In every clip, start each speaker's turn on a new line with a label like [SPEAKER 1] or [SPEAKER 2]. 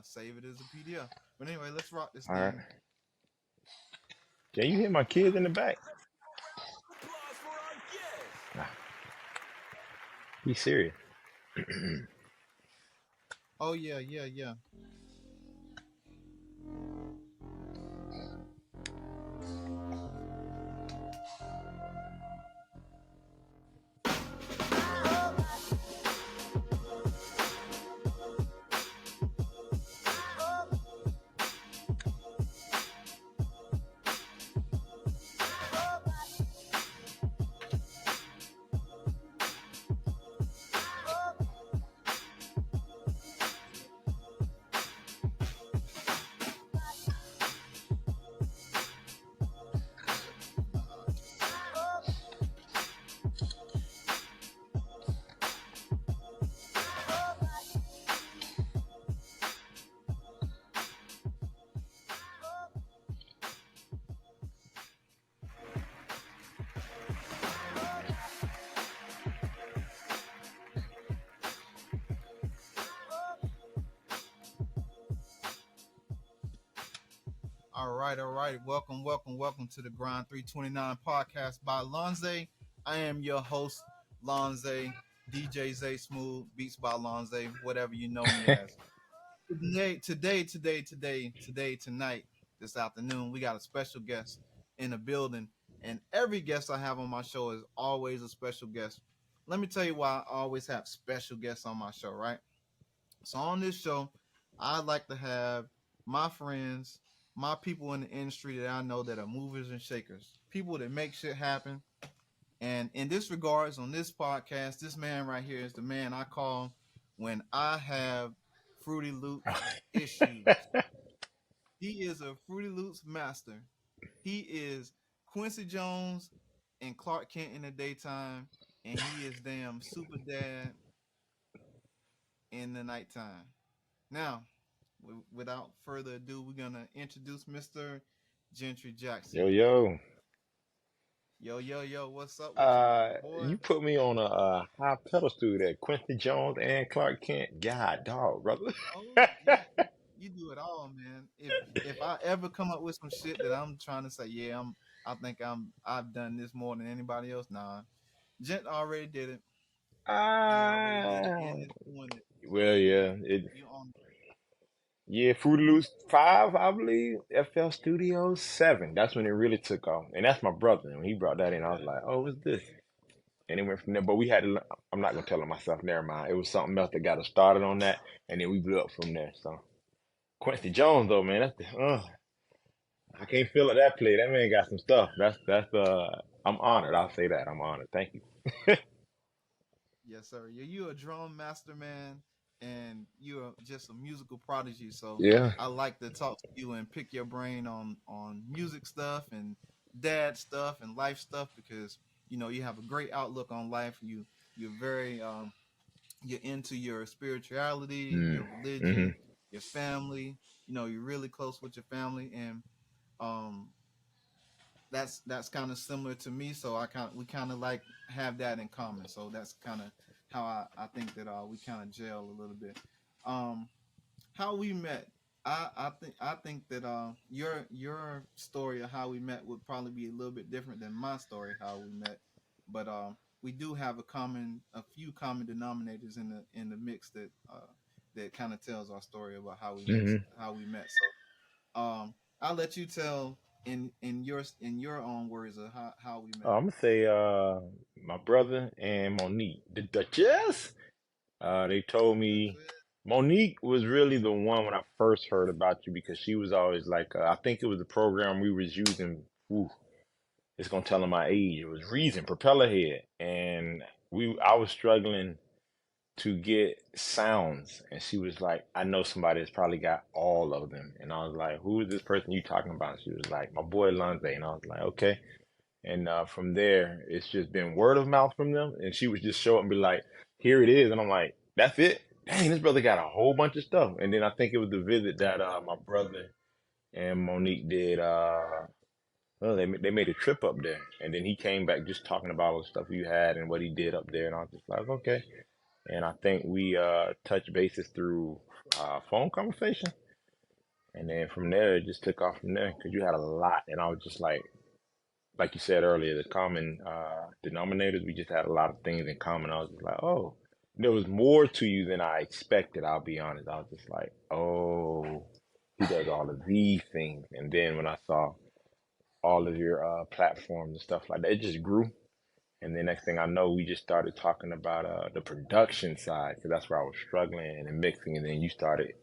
[SPEAKER 1] save it as a PDF. But anyway, let's rock this
[SPEAKER 2] All right.
[SPEAKER 1] thing.
[SPEAKER 2] Can you hear my kids in the back? Nah, be serious.
[SPEAKER 1] Oh yeah, yeah, yeah. All right, all right. Welcome, welcome, welcome to the Grind 329 podcast by Lonze. I am your host, Lonze, DJ Zay Smooth, Beats by Lonze, whatever you know me as. Tonight, this afternoon, we got a special guest in the building. And every guest I have on my show is always a special guest. Let me tell you why I always have special guests on my show, right? So on this show, I like to have my friends, my people in the industry that I know that are movers and shakers, people that make shit happen. And in this regards, on this podcast, this man right here is the man I call when I have Fruity Loops issues. He is a Fruity Loops master. He is Quincy Jones and Clark Kent in the daytime, and he is damn super dad in the nighttime. Now, without further ado, we're gonna introduce Mr. Gentry
[SPEAKER 2] Yo,
[SPEAKER 1] Jackson.
[SPEAKER 2] yo.
[SPEAKER 1] Yo, yo, yo, what's up with you, boy?
[SPEAKER 2] You put me on a high pedestal there. Quincy Jones and Clark Kent. God, dog, brother.
[SPEAKER 1] Oh yeah, you do it all, man. If I ever come up with some shit that I'm trying to say, yeah, I think I've done this more than anybody else. Nah, Gent already did it. He already did it
[SPEAKER 2] Ah,
[SPEAKER 1] and is doing it.
[SPEAKER 2] well,
[SPEAKER 1] So
[SPEAKER 2] yeah.
[SPEAKER 1] you on.
[SPEAKER 2] Yeah, Fruity Loops 5, I believe. FL Studios 7. That's when it really took off. And that's my brother. And when he brought that in, I was like, oh, what's this? And it went from there. But we had to, I'm not going to tell it myself, never mind. It was something else that got us started on that. And then we blew up from there. So Quincy Jones, though, man, I can't feel it that play. That man got some stuff. I'm honored. I'll say that. I'm honored. Thank you.
[SPEAKER 1] Yes, sir. You a drum master, man, and you're just a musical prodigy. So
[SPEAKER 2] Yeah.
[SPEAKER 1] I like to talk to you and pick your brain on music stuff and dad stuff and life stuff because you have a great outlook on life. You're very you're into your spirituality,
[SPEAKER 2] Mm.
[SPEAKER 1] your
[SPEAKER 2] Hmm.
[SPEAKER 1] religion, your family. You're really close with your family, and um, that's kind of similar to me. So we kind of like have that in common. So that's kind of how I think that we kind of gel a little bit. Um, how we met. I think that your story of how we met would probably be a little bit different than my story how we met, but we do have a few common denominators in the mix that kind of tells our story about
[SPEAKER 2] Hmm.
[SPEAKER 1] how we met. So I'll let you tell in your own words of how we met.
[SPEAKER 2] I'm gonna say my brother and Monique, the Duchess. They told
[SPEAKER 1] The
[SPEAKER 2] me
[SPEAKER 1] twist.
[SPEAKER 2] Monique was really the one when I first heard about you because she was always like, I think it was the program we was using. Ooh, it's gonna tell them my age. It was Reason, Propeller Head, and I was struggling to get sounds, and she was like, I know somebody that's probably got all of them, and I was like, who is this person you talking about? And she was like, my boy Lonze, and I was like, okay. And from there, it's just been word of mouth from them. And she would just show up and be like, here it is. And I'm like, that's it? Dang, this brother got a whole bunch of stuff. And then I think it was the visit that my brother and Monique did. Well, they made a trip up there. And then he came back just talking about all the stuff you had and what he did up there. And I was just like, okay. And I think we touched bases through phone conversation, and then from there it just took off from there because you had a lot, and I was just like you said earlier, the common denominators. We just had a lot of things in common. I was just like, oh, there was more to you than I expected. I'll be honest. I was just like, oh, he does all of these things, and then when I saw all of your platforms and stuff like that, it just grew. And then next thing I know, we just started talking about the production side because that's where I was struggling and mixing. And then you started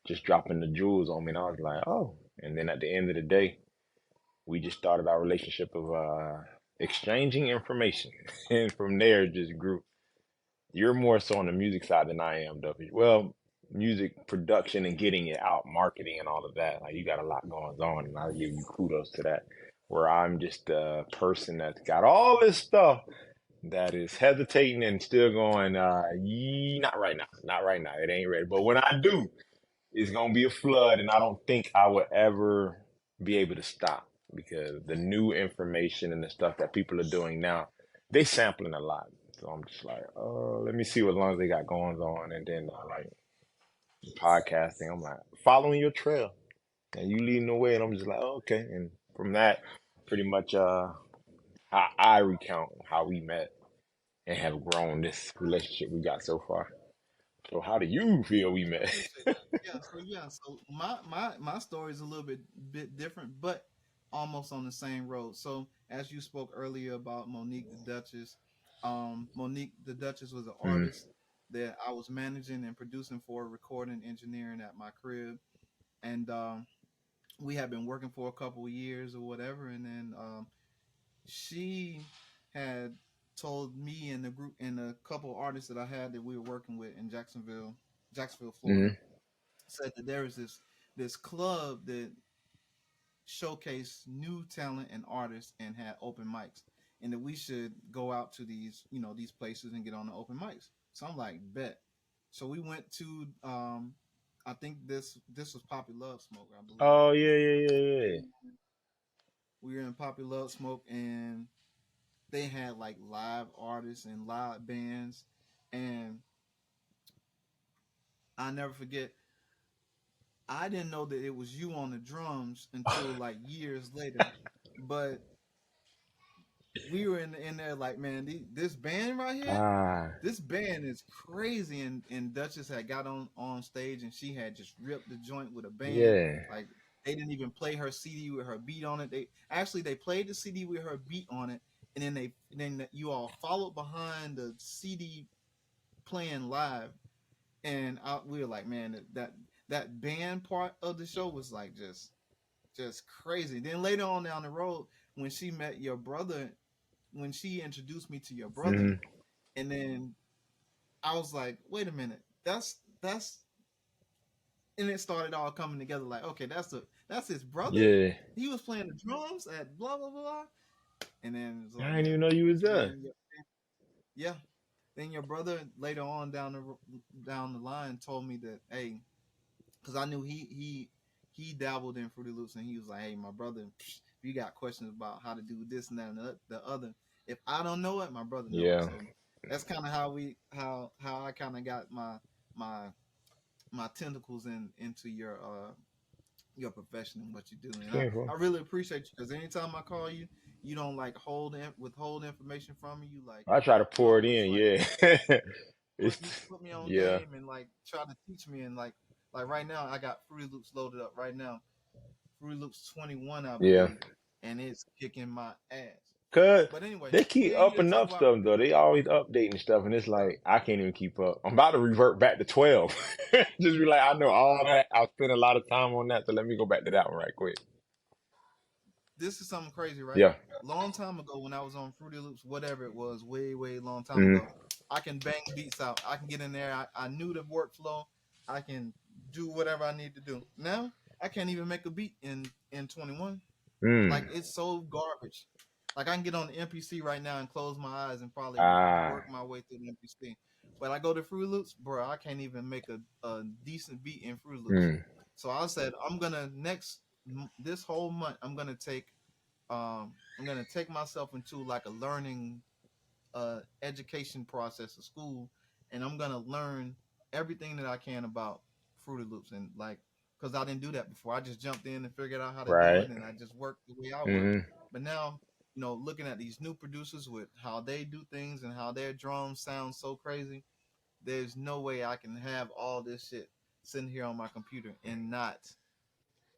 [SPEAKER 2] just dropping the jewels on me, and I was like, oh. And then at the end of the day, we just started our relationship of exchanging information, and from there it just grew. You're more so on the music side than I am, though. Well, music production and getting it out, marketing and all of that. Like you got a lot going on, and I'll give you kudos to that. Where I'm just a person that's got all this stuff that is hesitating and still going, not right now, not right now. It ain't ready. But when I do, it's gonna be a flood, and I don't think I would ever be able to stop because the new information and the stuff that people are doing now, they sampling a lot. So I'm just like, oh, let me see what long they got going on, and then like podcasting, I'm like following your trail, and you leading the way, and I'm just like, oh, okay. And from that, pretty much how I recount how we met and have grown this relationship we got so far. So how do you feel we met?
[SPEAKER 1] Appreciate that. So my story is a little bit different, but almost on the same road. So as you spoke earlier about Monique the Duchess, Monique the Duchess was an
[SPEAKER 2] Mm,
[SPEAKER 1] artist that I was managing and producing for, recording, engineering at my crib, and we had been working for a couple of years or whatever, and then she had told me and the group and a couple of artists that I had that we were working with in Jacksonville, Florida,
[SPEAKER 2] mm,
[SPEAKER 1] said that there was this club that showcased new talent and artists and had open mics, and that we should go out to these places and get on the open mics. So I'm like, bet. So we went to I think this was Poppy Love Smoke, I believe.
[SPEAKER 2] oh yeah, yeah, yeah, yeah.
[SPEAKER 1] And we were in Poppy Love Smoke, and they had like live artists and live bands, and I never forget. I didn't know that it was you on the drums until like years later, but we were in there like, man, this band right here,
[SPEAKER 2] Ah,
[SPEAKER 1] this band is crazy. And Duchess had got on stage and she had just ripped the joint with a band.
[SPEAKER 2] yeah.
[SPEAKER 1] Like they didn't even play her CD with her beat on it. They played the CD with her beat on it, and then you all followed behind the CD playing live, and we were like, man, that band part of the show was like just crazy. Then later on down the road, when she met your brother, when she introduced me to your brother,
[SPEAKER 2] Hmm.
[SPEAKER 1] and then I was like, wait a minute, that's and it started all coming together. Like, okay, that's his brother.
[SPEAKER 2] Yeah.
[SPEAKER 1] He was playing the drums at blah blah blah, and then it's
[SPEAKER 2] I
[SPEAKER 1] like,
[SPEAKER 2] didn't
[SPEAKER 1] yeah,
[SPEAKER 2] even know you was
[SPEAKER 1] and
[SPEAKER 2] there.
[SPEAKER 1] then yeah, then your brother later on down the line told me that, hey, because I knew he dabbled in Fruity Loops, and he was like, hey, my brother, if you got questions about how to do this and that and the other, if I don't know it, my brother know it.
[SPEAKER 2] Yeah.
[SPEAKER 1] So that's kind of how I kind of got my my tentacles into your profession and what you do. And
[SPEAKER 2] Painful.
[SPEAKER 1] I really appreciate you, because anytime I call you, you don't like withhold information from me.
[SPEAKER 2] I try to
[SPEAKER 1] You
[SPEAKER 2] pour it
[SPEAKER 1] always
[SPEAKER 2] in.
[SPEAKER 1] like
[SPEAKER 2] Yeah. It's
[SPEAKER 1] put me on
[SPEAKER 2] yeah,
[SPEAKER 1] game and like try to teach me. And like right now I got Fruity Loops loaded up right now, Fruity Loops 21 I
[SPEAKER 2] yeah.
[SPEAKER 1] believe, and it's kicking my ass.
[SPEAKER 2] Cause
[SPEAKER 1] But anyway,
[SPEAKER 2] they keep
[SPEAKER 1] we're here to
[SPEAKER 2] upping
[SPEAKER 1] talk
[SPEAKER 2] up
[SPEAKER 1] about
[SPEAKER 2] stuff though.
[SPEAKER 1] Fruity
[SPEAKER 2] They always updating stuff, and it's
[SPEAKER 1] Loops.
[SPEAKER 2] like I can't even keep up. I'm about to revert back to 12. Just be like, I know all that. I spent a lot of time on that, so let me go back to that one right quick.
[SPEAKER 1] This is something crazy, right?
[SPEAKER 2] Yeah.
[SPEAKER 1] Long time ago when I was on Fruity Loops, whatever it was, way long time
[SPEAKER 2] Hmm.
[SPEAKER 1] ago, I can bang beats out. I can get in there. I knew the workflow. I can do whatever I need to do. Now I can't even make a beat in 21. Like
[SPEAKER 2] Mm.
[SPEAKER 1] it's so garbage. Like I can get on the MPC right now and close my eyes and probably
[SPEAKER 2] Ah.
[SPEAKER 1] work my way through the MPC. But I go to Fruity Loops, bro. I can't even make a decent beat in Fruity Loops.
[SPEAKER 2] Mm.
[SPEAKER 1] So I said I'm gonna this whole month I'm gonna take myself into like a learning education process of school, and I'm gonna learn everything that I can about Fruity Loops, and like, because I didn't do that before. I just jumped in and figured out how to do
[SPEAKER 2] Right.
[SPEAKER 1] it, and I just worked the way I work.
[SPEAKER 2] Hmm.
[SPEAKER 1] But now, looking at these new producers with how they do things and how their drums sound so crazy, there's no way I can have all this shit sitting here on my computer and not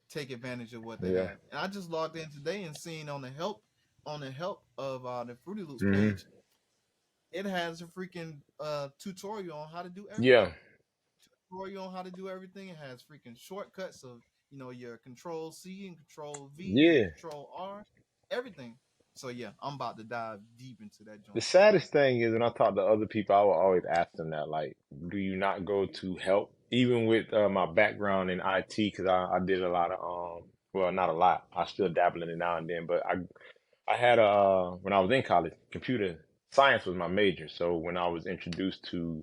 [SPEAKER 1] take advantage of what they
[SPEAKER 2] Yeah.
[SPEAKER 1] have. And I just logged in today and seen on the help of the Fruity Loops
[SPEAKER 2] Hmm.
[SPEAKER 1] page, it has a freaking tutorial on how to do
[SPEAKER 2] Yeah.
[SPEAKER 1] everything. Tutorial on how to do everything. It has freaking shortcuts of your Control C and Control V and
[SPEAKER 2] Yeah.
[SPEAKER 1] Control R, everything. So yeah, I'm about to dive deep into that
[SPEAKER 2] The
[SPEAKER 1] joint.
[SPEAKER 2] saddest thing is when I talk to other people, I will always ask them that, like, do you not go to help? Even with my background in IT, because I did a lot of, well, not a lot. I still dabble in it now and then, but I had when I was in college, computer science was my major. So when I was introduced to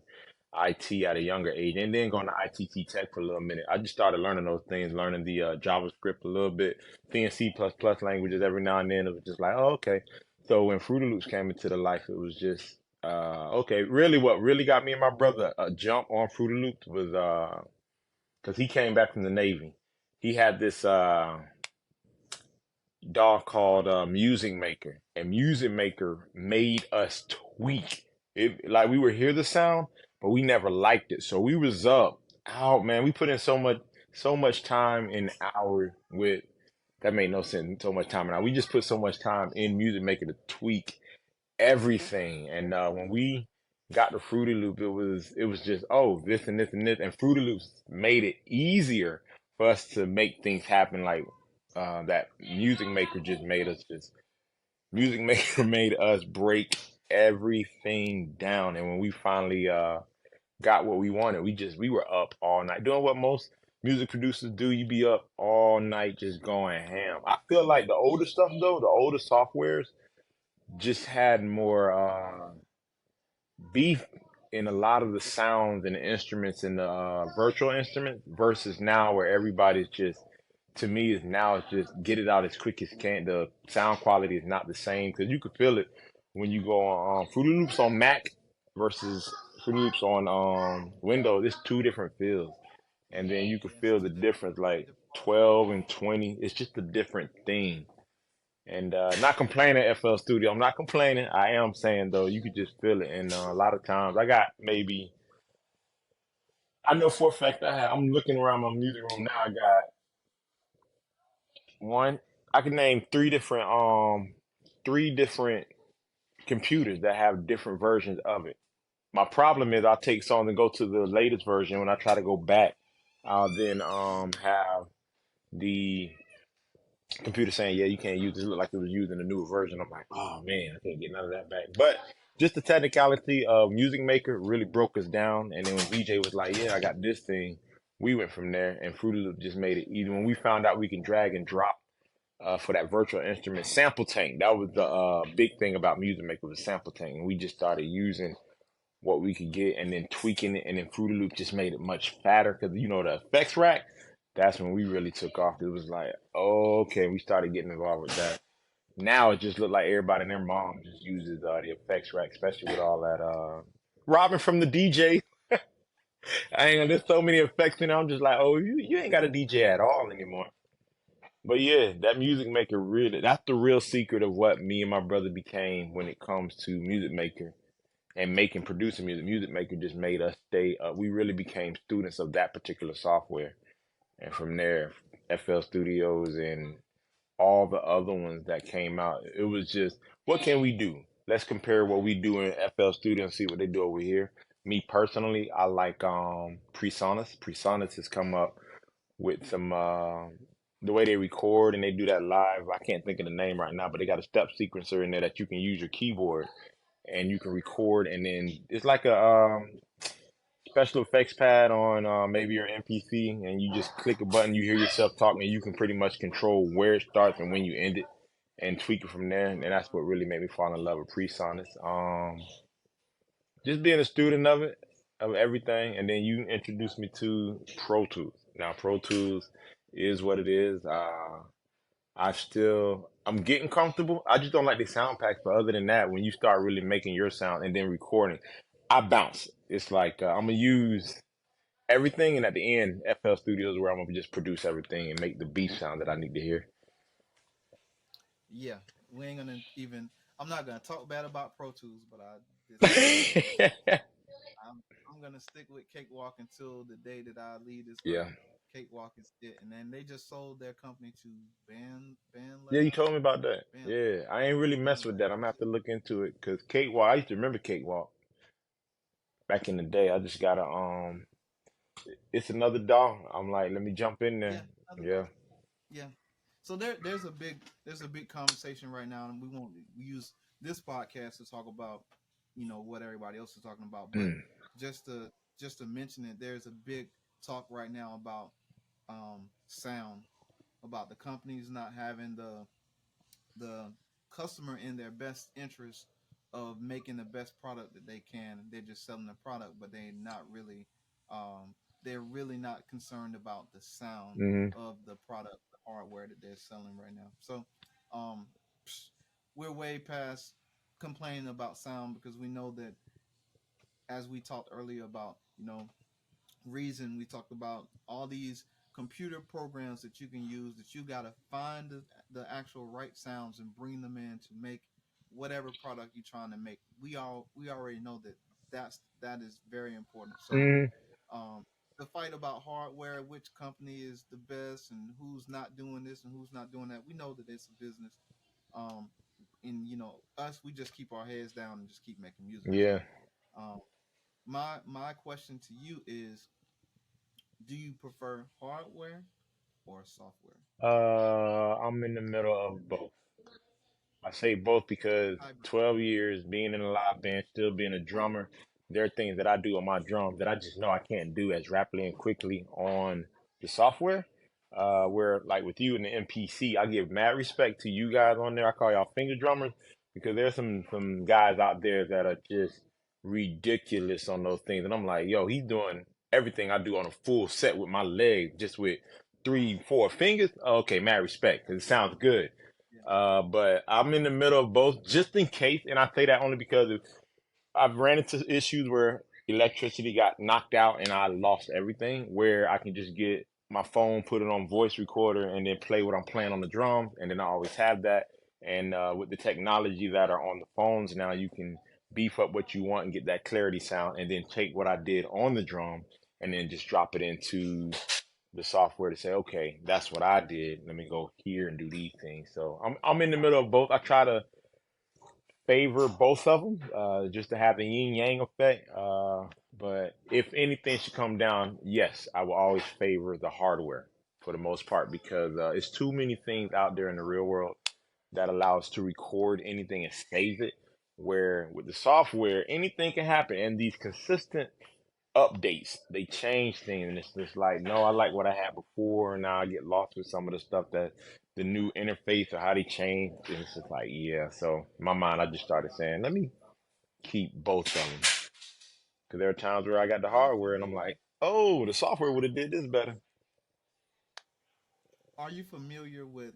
[SPEAKER 2] IT at a younger age, and then going to ITT Tech for a little minute, I just started learning those things, learning the JavaScript a little bit, C and C++ languages every now and then. It was just like, oh, okay. So when Fruity Loops came into the life, it was just okay. Really, what really got me and my brother a jump on Fruity Loops was because he came back from the Navy. He had this dog called Music Maker, and Music Maker made us tweak it. Like we would hear the sound, but we never liked it. So we was up out, man. We put in so much time in hour with that made no sense. So much time, and we just put so much time in Music Maker to tweak everything. And when we got the Fruity Loop, it was just this and this and this, and Fruity Loops made it easier for us to make things happen. Like that Music Maker just made us just Music Maker made us break everything down. And when we finally got what we wanted, we were up all night doing what most music producers do. You be up all night just going ham. I feel like the older stuff though, the older softwares just had more beef in a lot of the sounds and the instruments and the virtual instruments versus now where everybody's just to me is now it's just get it out as quick as can. The sound quality is not the same because you could feel it when you go on Fruity Loops on Mac versus Fruity Loops on Windows. It's two different feels, and then you could
[SPEAKER 1] Yes,
[SPEAKER 2] feel the
[SPEAKER 1] two different
[SPEAKER 2] difference
[SPEAKER 1] two
[SPEAKER 2] like
[SPEAKER 1] different
[SPEAKER 2] 12 and 20. It's just a different thing. And not complaining, FL Studio. I'm not complaining. I am saying though, you could just feel it. And a lot of times, I got maybe I know for a fact I'm looking around my music room now. I got one. I can name three different computers that have different versions of it. My problem is I'll take songs and go to the latest version. When I try to go back, I'll then have the computer saying, "Yeah, you can't use this." Look like it was used in a newer version. I'm like, "Oh man, I can't get none of that back." But just the technicality of Music Maker really broke us down. And then when VJ was like, "Yeah, I got this thing," we went from there. And Fruity Loop just made it easy. When we found out we can drag and drop for that virtual instrument sample tank, that was the big thing about Music Maker was sample tank. And we just started using what we could get and then tweaking it, and then Fruity Loop just made it much fatter because the effects rack. That's when we really took off. It was like, oh, okay, we started getting involved with that. Now it just looked like everybody and their mom just uses the effects rack, especially with all that robbing from the DJ. I ain't there's so many effects in there. I'm just like, oh, you ain't got a DJ at all anymore. But yeah, that Music Maker really that's the real secret of what me and my brother became when it comes to Music Maker and making producing music. Music Maker just made us stay up. We really became students of that particular software. And from there, FL Studios and all the other ones that came out, it was just, what can we do? Let's compare what we do in FL Studio and see what they do over here. Me personally, I like Presonus. Presonus has come up with some the way they record and they do that live. I can't think of the name right now, but they got a step sequencer in there that you can use your keyboard and you can record, and then it's like a special effects pad on maybe your MPC, and you just click a button, you hear yourself talking, and you can pretty much control where it starts and when you end it, and tweak it from there. And that's what really made me fall in love with PreSonus. Just being a student of it, of everything, and then you introduced me to Pro Tools. Now Pro Tools is what it is. I'm getting comfortable. I just don't like the sound packs. But other than that, when you start really making your sound and then recording, I bounce. It's like I'm gonna use. everything, and at the end, FL Studios where I'm gonna just produce everything and make the beat sound that I need to hear.
[SPEAKER 1] Yeah, we ain't gonna even. I'm not gonna talk bad about Pro Tools, but I this is I'm gonna stick with Cakewalk until the day that I leave this
[SPEAKER 2] Yeah.
[SPEAKER 1] earth. Cakewalk is it, and then they just sold their company to Band
[SPEAKER 2] Yeah, you
[SPEAKER 1] Lab,
[SPEAKER 2] told me about that.
[SPEAKER 1] Band
[SPEAKER 2] Yeah, I ain't really
[SPEAKER 1] Band
[SPEAKER 2] messed with
[SPEAKER 1] Lab.
[SPEAKER 2] that. I'm gonna have to look into it because Cakewalk. I used to remember Cakewalk back in the day. I just gotta it's another dog. I'm like, let me jump in there.
[SPEAKER 1] Yeah, another
[SPEAKER 2] Yeah.
[SPEAKER 1] dog. Yeah. So there's a big conversation right now, and we use this podcast to talk about what everybody else is talking about, but
[SPEAKER 2] Mm.
[SPEAKER 1] just to just to mention it, there's a big talk right now about sound, about the companies not having the customer in their best interest of making the best product that they can. They're just selling the product, but they're really not concerned about the sound
[SPEAKER 2] Hmm.
[SPEAKER 1] of the product, the hardware that they're selling right now. So um, we're way past complaining about sound because we know that, as we talked earlier about, reason, we talked about all these computer programs that you can use, that you got to find the actual right sounds and bring them in to make whatever product you're trying to make. We already know that is very important. So
[SPEAKER 2] Hmm.
[SPEAKER 1] um, the fight about hardware, which company is the best and who's not doing this and who's not doing that, we know that it's a business. um, and us, we just keep our heads down and just keep making music.
[SPEAKER 2] Yeah.
[SPEAKER 1] So um, my question to you is, do you prefer hardware or software?
[SPEAKER 2] I'm in the middle of both. I say both because
[SPEAKER 1] Hybrid.
[SPEAKER 2] 12 years being in a live band, still being a drummer, there are things that I do on my drums that I just know I can't do as rapidly and quickly on the software. Where like with you and the MPC, I give mad respect to you guys on there. I call y'all finger drummers because there's some guys out there that are just ridiculous on those things, and I'm like, yo, he's doing everything I do on a full set with my leg, just with 3, 4 fingers. Okay, mad respect because it sounds good.
[SPEAKER 1] Yeah,
[SPEAKER 2] But I'm in the middle of both just in case. And I say that only because I've ran into issues where electricity got knocked out and I lost everything, where I can just get my phone, put it on voice recorder, and then play what I'm playing on the drum. And then I always have that. And with the technology that are on the phones now, you can beef up what you want and get that clarity sound, and then take what I did on the drum and then just drop it into the software to say, okay, that's what I did. Let me go here and do these things. So I'm in the middle of both. I try to favor both of them, just to have the yin yang effect. But if anything should come down, yes, I will always favor the hardware for the most part because it's too many things out there in the real world that allow us to record anything and save it. Where with the software, anything can happen, and these consistent updates. They change things, and it's just like, no, I like what I had before. And now I get lost with some of the stuff that the new interface or how they change. And it's just like, yeah. So in my mind, I just started saying, let me keep both of them because there are times where I got the
[SPEAKER 1] Are you
[SPEAKER 2] hardware and I'm
[SPEAKER 1] familiar?
[SPEAKER 2] like, oh, the software would have did this better.
[SPEAKER 1] Are you familiar with?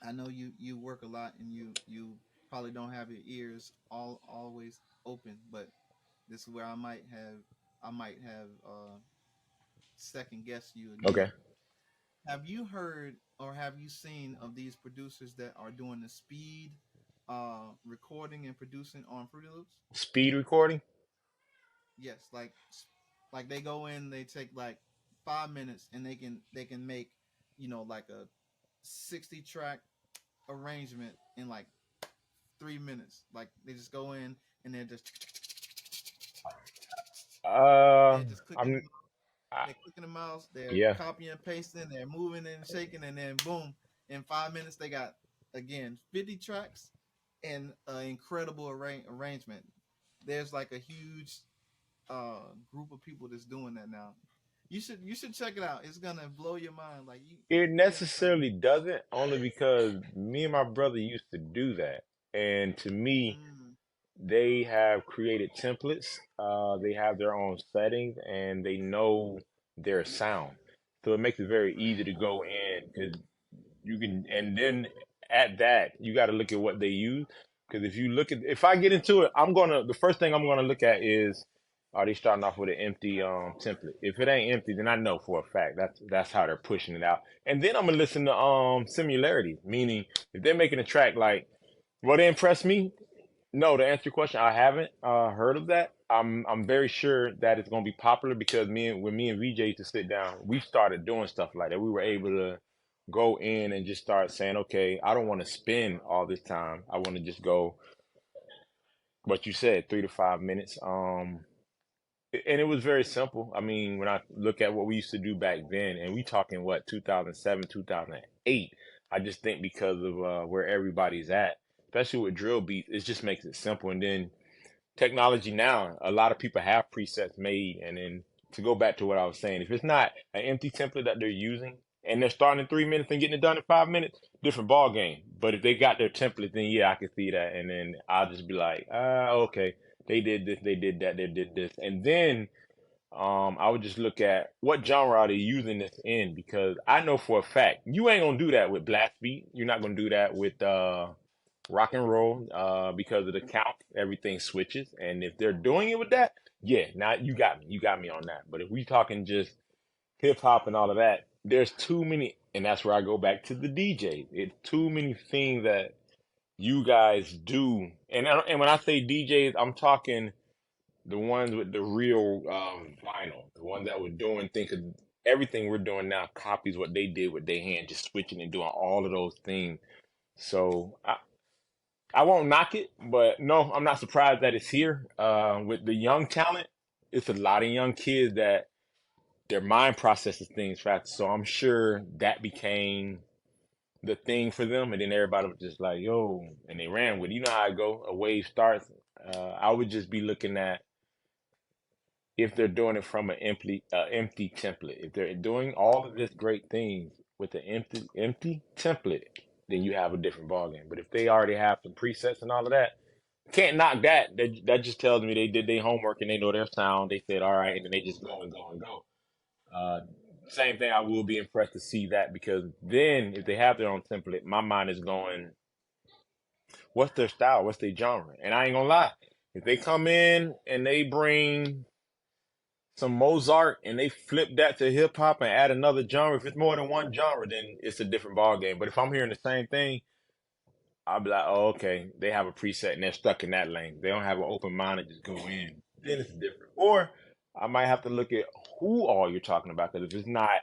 [SPEAKER 1] I know you work a lot and you probably don't have your ears always open, but this is where I might have second guessed you again.
[SPEAKER 2] Okay.
[SPEAKER 1] Have you heard or have you seen of these producers that are doing the speed recording and producing on Fruity Loops?
[SPEAKER 2] Speed recording.
[SPEAKER 1] Yes, like they go in, they take like 5 minutes, and they can make like a 60 track arrangement in like 3 minutes. Like they just go in and
[SPEAKER 2] Uh,
[SPEAKER 1] they're just clicking
[SPEAKER 2] I'm, I,
[SPEAKER 1] they're clicking the mouse, they're
[SPEAKER 2] yeah.
[SPEAKER 1] copying and pasting, they're moving and shaking, and then boom, in 5 minutes they got again 50 tracks and an incredible arrangement. There's like a huge group of people that's doing that now. You should check it out. It's gonna blow your mind. Like
[SPEAKER 2] It
[SPEAKER 1] you have to.
[SPEAKER 2] necessarily doesn't, only because me and my brother used to do that. And to me,
[SPEAKER 1] Mm,
[SPEAKER 2] they have created templates. They have their own settings and they know their sound. So it makes it very easy to go in because you can, and then at that, you got to look at what they use. Because if you look at, if I get into it, the first thing I'm going to look at is Are they starting off with an empty template? If it ain't empty, then I know for a fact that's how they're pushing it out. And then I'm gonna listen to similarities, meaning if they're making a track like what impressed me. No, to answer your question, I haven't heard of that. I'm very sure that it's gonna be popular because me and VJ used to sit down, we started doing stuff like that. We were able to go in and just start saying, okay, I don't want to spend all this time. I want to just go what you said, 3 to 5 minutes. And it was very simple. I mean, when I look at what we used to do back then, and we talking what 2007, 2008. I just think because of where everybody's at, especially with drill beats, it just makes it simple. And then technology now, a lot of people have presets made. And then to go back to what I was saying, if it's not an empty template that they're using and they're starting in 3 minutes and getting it done in 5 minutes, different ball game. But if they got their template, then yeah, I can see that. And then I'll just be like, okay, they did this, they did that, they did this. And then I would just look at what genre are they using this in because I know for a fact you ain't gonna do that with blast beat. You're not gonna do that with rock and roll because of the count. Everything switches, and if they're doing it with that, yeah, now you got me on that. But if we talking just hip hop and all of that, there's too many, and that's where I go back to the DJ. It's too many things that you guys do, and when I say DJs, I'm talking the ones with the real vinyl, the ones that were doing things. 'Cause everything we're doing now copies what they did with their hand, just switching and doing all of those things. So I won't knock it, but no, I'm not surprised that it's here. With the young talent, it's a lot of young kids that their mind processes things fast. So I'm sure that became the thing for them, and then everybody was just like, "Yo," and they ran with it. You know how I go. A wave starts. I would just be looking at if they're doing it from an empty template. If they're doing all of this great things with an empty template, then you have a different ballgame. But if they already have some presets and all of that, can't knock that. That just tells me they did their homework and they know their sound. They said all right, and then they just go and go and go. Uh, Same thing. I will be impressed to see that because then if they have their own template, my mind is going, what's their style? What's their genre? And I ain't gonna lie, if they come in and they bring some Mozart and they flip that to hip hop and add another genre, if it's more than one genre, then it's a different ball game. But if I'm hearing the same thing, I'll be like, oh, okay, they have a preset and they're stuck in that lane. They don't have an open mind and just go in. Then it's different. Or I might have to look at who all you're talking about because if it's not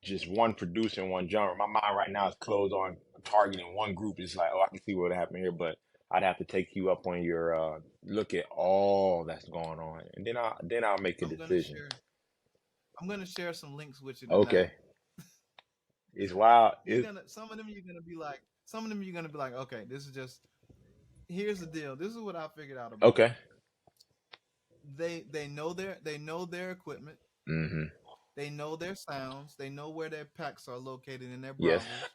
[SPEAKER 2] just one producer in one genre, my mind right now is closed on targeting one group. It's like, oh, I can see what happened here, but I'd have to take you up on your look at all that's going on, and then I'll make a
[SPEAKER 1] I'm gonna
[SPEAKER 2] decision.
[SPEAKER 1] share. I'm gonna share some links with you tonight.
[SPEAKER 2] Okay, it's wild.
[SPEAKER 1] You're gonna some of them you're gonna be like some of them you're gonna be like, okay, this is just here's the deal. This is what I figured out about them.
[SPEAKER 2] Okay.
[SPEAKER 1] They know their equipment.
[SPEAKER 2] Mm-hmm.
[SPEAKER 1] They know their sounds. They know where their packs are located in their
[SPEAKER 2] Yes.
[SPEAKER 1] browsers.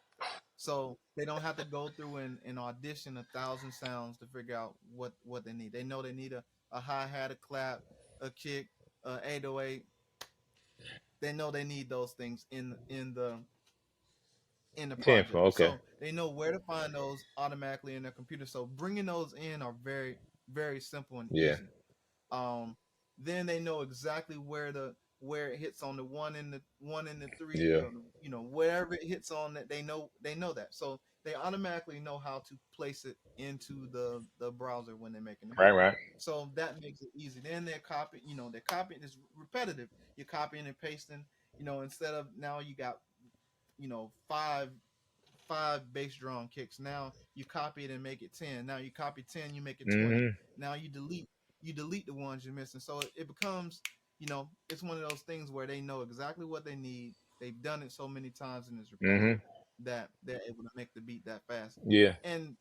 [SPEAKER 1] So they don't have to go through and audition 1,000 sounds to figure out what they need. They know they need a hi hat, a clap, a kick, a 808. They know they need those things in the
[SPEAKER 2] Tempo.
[SPEAKER 1] project.
[SPEAKER 2] Okay.
[SPEAKER 1] So they know where to find those automatically in their computer. So bringing those in are very, very simple and
[SPEAKER 2] Yeah.
[SPEAKER 1] easy. Um, then they know exactly where it hits on the one and the three,
[SPEAKER 2] Yeah.
[SPEAKER 1] or wherever it hits on that they know that. So they automatically know how to place it into the browser when they're making the
[SPEAKER 2] Right.
[SPEAKER 1] beat.
[SPEAKER 2] Right.
[SPEAKER 1] So that makes it easy. Then they're copying is repetitive. You're copying and pasting. Instead of now you got five bass drum kicks. Now you copy it and make it 10. Now you copy 10, you make it 20.
[SPEAKER 2] Mm-hmm.
[SPEAKER 1] Now you delete the ones you're missing. So it becomes, it's one of those things where they know exactly what they need. They've done it so many times and it's repetitive
[SPEAKER 2] Mm-hmm.
[SPEAKER 1] that they're able to make the beat that fast.
[SPEAKER 2] Yeah.
[SPEAKER 1] And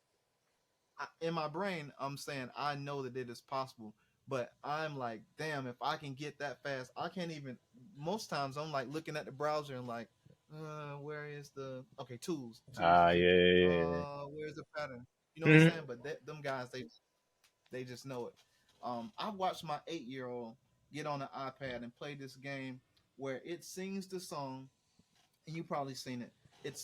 [SPEAKER 1] in my brain, I'm saying I know that it is possible, but I'm like, damn, if I can get that fast, I can't even. Most times, I'm like looking at the browser and like, where is the okay tools
[SPEAKER 2] Ah.
[SPEAKER 1] is
[SPEAKER 2] Yeah.
[SPEAKER 1] here.
[SPEAKER 2] Yeah. Yeah.
[SPEAKER 1] Where's the pattern? You know what I'm
[SPEAKER 2] Mm-hmm.
[SPEAKER 1] saying? But them guys, they just know it. I watched my 8-year-old get on the iPad and play this game where it sings the song, and you probably seen it. It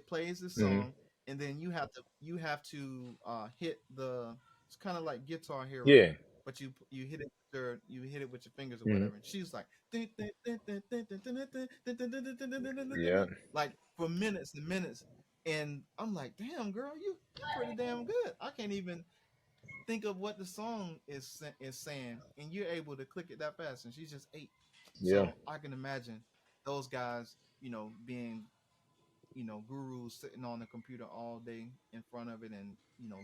[SPEAKER 1] plays the
[SPEAKER 2] Mm-hmm.
[SPEAKER 1] song, and then you have to hit the. It's kind of like Guitar Hero,
[SPEAKER 2] Yeah.
[SPEAKER 1] but you hit it you hit it with your fingers or
[SPEAKER 2] Hmm.
[SPEAKER 1] whatever. And she was like,
[SPEAKER 2] Yeah.
[SPEAKER 1] like for minutes and minutes. And I'm like, damn, girl, you pretty damn good. I can't even think of what the song is saying, and you're able to click it that fast. And she's just 8,
[SPEAKER 2] Yeah.
[SPEAKER 1] so I can imagine those guys, being gurus sitting on the computer all day in front of it and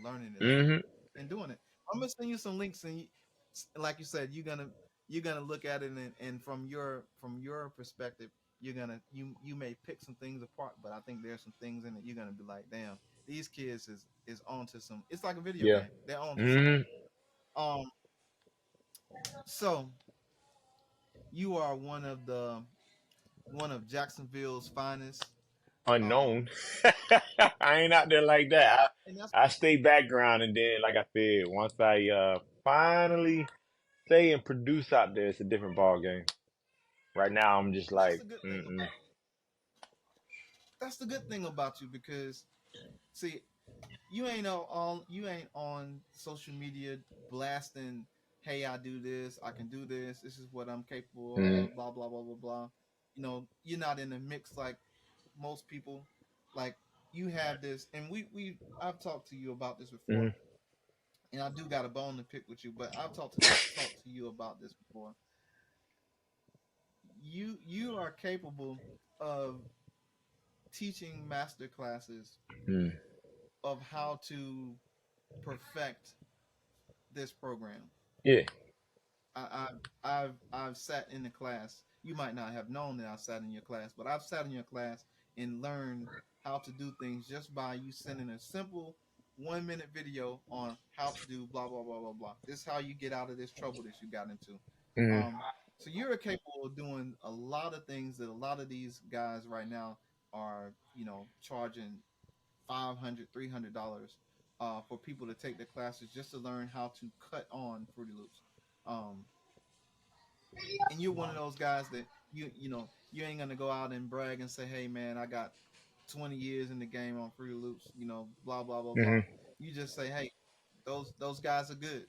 [SPEAKER 1] learning it all
[SPEAKER 2] Hmm.
[SPEAKER 1] and doing it. I'm gonna send you some links, and like you said, you're gonna look at it, and from your perspective, you may pick some things apart, but I think there's some things in it you're gonna be like, damn, these kids is onto some. It's like a video
[SPEAKER 2] Yeah.
[SPEAKER 1] game. They're onto something.
[SPEAKER 2] Hmm.
[SPEAKER 1] Um, so you are one of Jacksonville's finest.
[SPEAKER 2] Unknown.
[SPEAKER 1] Um,
[SPEAKER 2] I ain't out there like that.
[SPEAKER 1] and that's
[SPEAKER 2] I stay background, and then, like I said, once I finally say and produce out there, it's a different ball game. Right now, I'm just
[SPEAKER 1] that's
[SPEAKER 2] like,
[SPEAKER 1] the good thing
[SPEAKER 2] mm-mm.
[SPEAKER 1] about that's the good thing about you, because see, you ain't on social media blasting, hey, I do this, I can do this is what I'm capable
[SPEAKER 2] Mm-hmm.
[SPEAKER 1] of, blah blah blah blah blah. You're not in the mix like most people. Like, you have this, and we I've talked to you about this before,
[SPEAKER 2] Mm-hmm.
[SPEAKER 1] and I do got a bone to pick with you, but I've talked to you about this before. You are capable of teaching master classes
[SPEAKER 2] Mm.
[SPEAKER 1] of how to perfect this program.
[SPEAKER 2] Yeah.
[SPEAKER 1] I've sat in the class. You might not have known that I sat in your class, but I've sat in your class and learned how to do things just by you sending a simple 1 minute video on how to do blah blah blah blah blah. This is how you get out of this trouble that you got into.
[SPEAKER 2] Mm-hmm.
[SPEAKER 1] Um, so you're capable of doing a lot of things that a lot of these guys right now are, charging 500, $300 for people to take the classes just to learn how to cut on Fruity Loops. Um, and you're one of those guys that you ain't gonna go out and brag and say, hey man, I got 20 years in the game on Fruity Loops, blah blah blah blah.
[SPEAKER 2] Mm-hmm.
[SPEAKER 1] You just say, hey, those guys are good.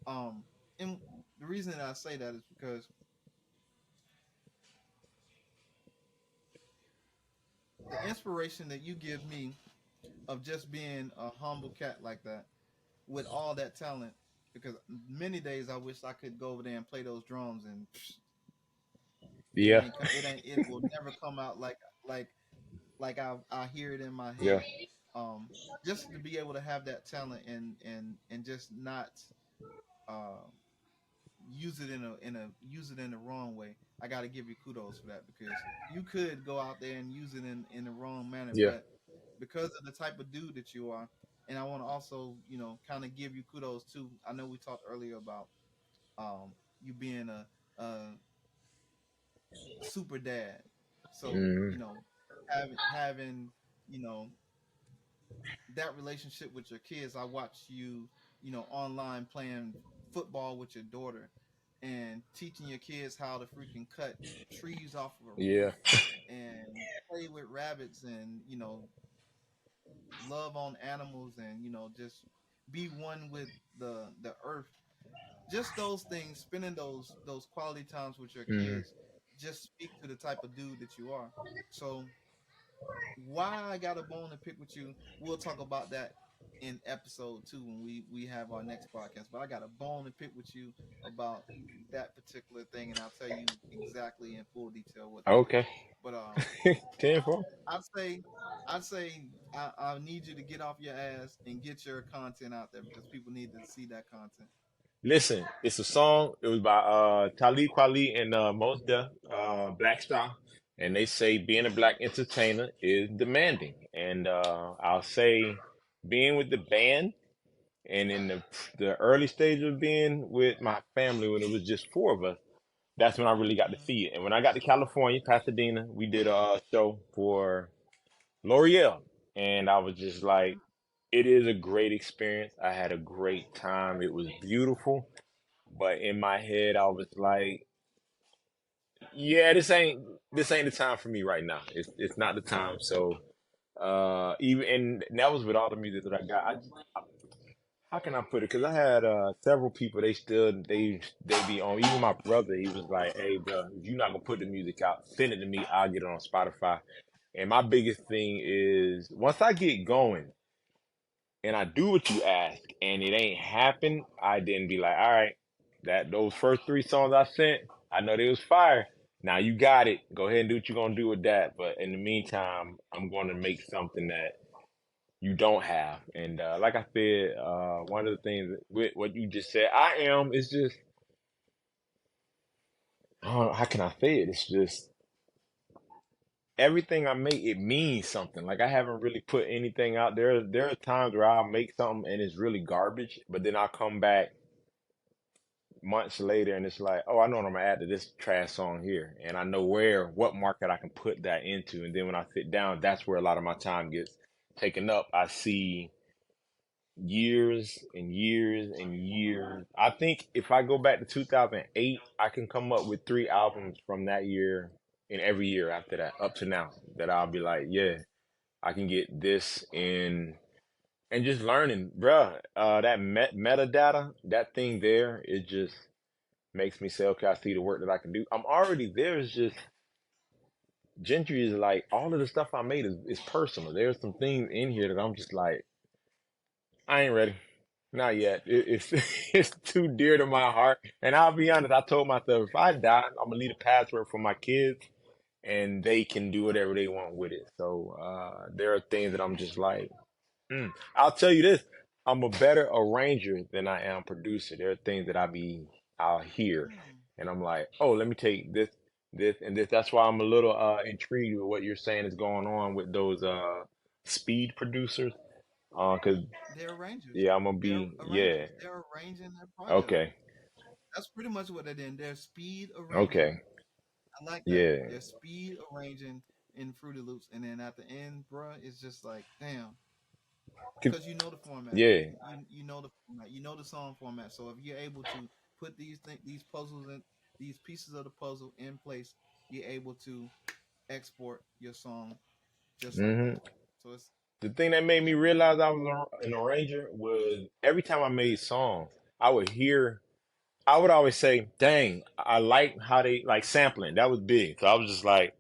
[SPEAKER 1] Um, and the reason that I say that is because the inspiration that you give me of just being a humble cat like that with all that talent, because many days I wish I could go over there and play those drums, and
[SPEAKER 2] Yeah.
[SPEAKER 1] it will never come out like I hear it in my
[SPEAKER 2] Yeah.
[SPEAKER 1] head. Um, just to be able to have that talent and just not uh, use it in the wrong way. I got to give you kudos for that, because you could go out there and use it in the wrong manner,
[SPEAKER 2] Yeah.
[SPEAKER 1] but because of the type of dude that you are, and I want to also kind of give you kudos too. I know we talked earlier about you being a super dad, so
[SPEAKER 2] Mm-hmm.
[SPEAKER 1] having you know that relationship with your kids. I watch you, online playing football with your daughter and teaching your kids how to freaking cut trees off of a roof
[SPEAKER 2] Yeah.
[SPEAKER 1] and play with rabbits, and love on animals, and just be one with the earth. Just those things, spending those quality times with your
[SPEAKER 2] Mm-hmm.
[SPEAKER 1] kids, just speak to the type of dude that you are. So why I got a bone to pick with you, we'll talk about that in episode 2 when we have our next podcast. But I got a bone to pick with you about that particular thing, and I'll tell you exactly in full detail what that is.
[SPEAKER 2] Okay.
[SPEAKER 1] But
[SPEAKER 2] 10-4.
[SPEAKER 1] I'd say I need you to get off your ass and get your content out there, because people need to see that content.
[SPEAKER 2] Listen, it's a song. It was by Talib Kweli and Mos Def, Black Star, and they say being a black entertainer is demanding. And I'll say being with the band and in the early stage of being with my family when it was just four of us, that's when I really got to
[SPEAKER 1] Hmm.
[SPEAKER 2] see it. And when I got to California, Pasadena, we did a show for L'Oreal, and I was just like, it is a great experience. I had a great time. It was beautiful. But in my head, I was like, yeah, this ain't the time for me right now. It's not the time. So even and that was with all the music that I got. how can I put it? Because I had several people. They be on. Even my brother, he was like, "Hey, bro, if you're not gonna put the music out, send it to me. I'll get it on Spotify." And my biggest thing is once I get going and I do what you ask, and it ain't happen, I then be like, "All right, that those first three songs I sent, I know they was fire. Now you got it. Go ahead and do what you're gonna do with that. But in the meantime, I'm gonna make something that." You don't have. And like I said, one of the things with what you just said, I am, it's just, I don't know, how can I say it? It's just everything I make, it means something. Like I haven't really put anything out there. There are times where I'll make something and it's really garbage, but then I'll come back months later and it's like, oh, I know what I'm gonna add to this trash song here. And I know what market I can put that into. And then when I sit down, that's where a lot of my time gets taken up. I see years and years and years. I think if I go back to 2008, I can come up with three albums from that year and every year after that up to now that I'll be like, yeah, I can get this in and just learning, bruh. That metadata, that thing there, it just makes me say, okay, I see the work that I can do. I'm already there. It's just Gentry is like all of the stuff I made is personal. There's some things in here that I'm just like, I ain't ready. Not yet. It's it's too dear to my heart. And I'll be honest, I told myself if I die, I'm gonna leave a password for my kids and they can do whatever they want with it. So there are things that I'm just like, I'll tell you this, I'm a better arranger than I am producer. There are things that I'll hear
[SPEAKER 1] Hmm.
[SPEAKER 2] and I'm like, oh, let me take this and this. That's why I'm a little intrigued with what you're saying is going on with those speed producers. Cause
[SPEAKER 1] They're arrangers.
[SPEAKER 2] yeah, I'm gonna
[SPEAKER 1] They're
[SPEAKER 2] be yeah.
[SPEAKER 1] arrangers. They're arranging their project.
[SPEAKER 2] Okay.
[SPEAKER 1] That's pretty much what they're doing. They're speed arranging.
[SPEAKER 2] Okay.
[SPEAKER 1] I like that.
[SPEAKER 2] Yeah.
[SPEAKER 1] They're speed arranging in Fruity Loops, and then at the end, bruh, it's just like, damn,
[SPEAKER 2] Could-
[SPEAKER 1] because you know the format.
[SPEAKER 2] Yeah.
[SPEAKER 1] You know the format. You know the song format. So if you're able to put these puzzles and these pieces of the puzzle in place, you're able to export your song just like
[SPEAKER 2] hmm
[SPEAKER 1] that. So it's
[SPEAKER 2] The thing that made me
[SPEAKER 1] yeah,
[SPEAKER 2] realize I was an arranger was every time I made songs, I would hear. I would always say, "Dang, I like how they like sampling." That was big. So I was just like,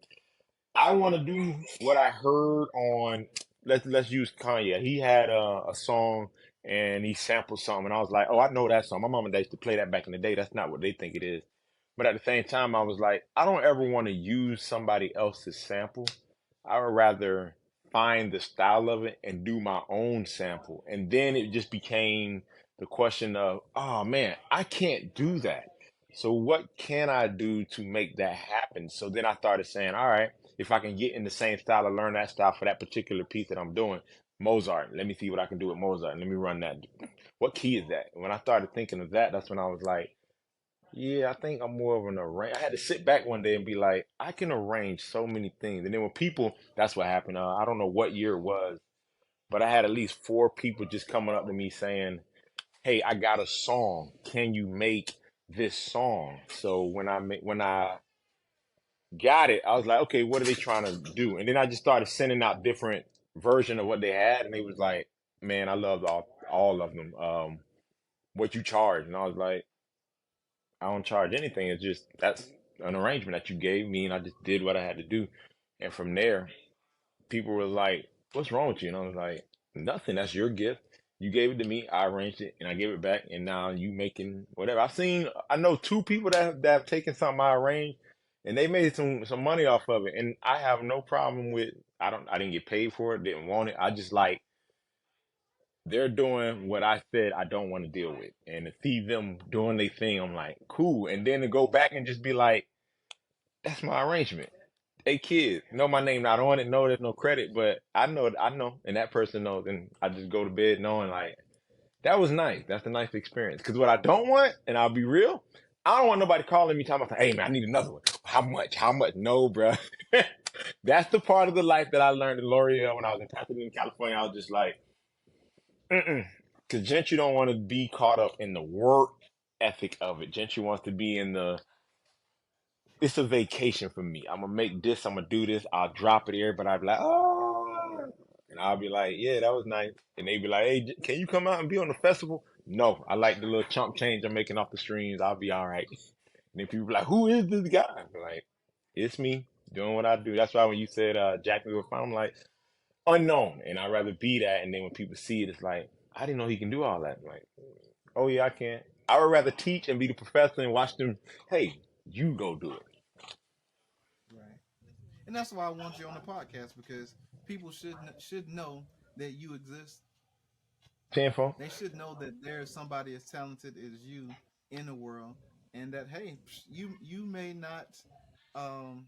[SPEAKER 2] I want to do what I heard on. Let's use Kanye. He had a song and he sampled something, and I was like, oh, I know that song. My mama used to play that back in the day. That's not what they think it is. But at the same time, I was like, I don't ever want to use somebody else's sample. I would rather find the style of it and do my own sample. And then it just became the question of, oh man, I can't do that. So what can I do to make that happen? So then I started saying, all right, if I can get in the same style and learn that style for that particular piece that I'm doing, Mozart, let me see what I can do with Mozart. Let me run that. What key is that? When I started thinking of that, that's when I was like, yeah, I think I'm more of an arrange. I had to sit back one day and be like, I can arrange so many things. And then when people, that's what happened. I don't know what year it was, but I had at least four people just coming up to me saying, "Hey, I got a song. Can you make this song?" So when I got it, I was like, okay, what are they trying to do? And then I just started sending out different version of what they had, and they was like, man, I loved all of them. What you charge? And I was like, I don't charge anything. It's just that's an arrangement that you gave me, and I just did what I had to do. And from there, people were like, "What's wrong with you?" And I was like, "Nothing. That's your gift. You gave it to me. I arranged it, and I gave it back. And now you making whatever." I know two people that have taken something I arranged, and they made some money off of it. And I have no problem with. I didn't get paid for it. Didn't want it. I just like they're doing what I said I don't want to deal with, and to see them doing their thing, I'm like, cool. And then to go back and just be like, that's my arrangement. Hey kid, know my name not on it, no there's no credit, but I know, and that person knows, and I just go to bed knowing like that was nice. That's a nice experience. Because what I don't want, and I'll be real, I don't want nobody calling me talking about, hey man, I need another one. How much? How much? No, bro. That's the part of the life that I learned in L'Oreal when I was in Pasadena, California. I was just like, mm-mm. Because Gentry don't want to be caught up in the work ethic of it. Gentry wants to be in the it's a vacation for me. I'm gonna make this. I'm gonna do this. I'll drop it here, but I'll be like, oh. And I'll be like, yeah, that was nice. And they be like, hey, can you come out and be on the festival? No, I like the little chump change I'm making off the streams. I'll be all right. And then people be like, who is this guy? I'm like, it's me doing what I do. That's why when you said Jack me with fun, I'm like, unknown. And I'd rather be that. And then when people see it, it's like, I didn't know he can do all that. I'm like, oh yeah, I can. I would rather teach and be the professor and watch them, hey, you go do it.
[SPEAKER 1] Right. And that's why I want you on the podcast because people should know that you exist.
[SPEAKER 2] Tenfold.
[SPEAKER 1] They should know that there's somebody as talented as you in the world, and that hey, um,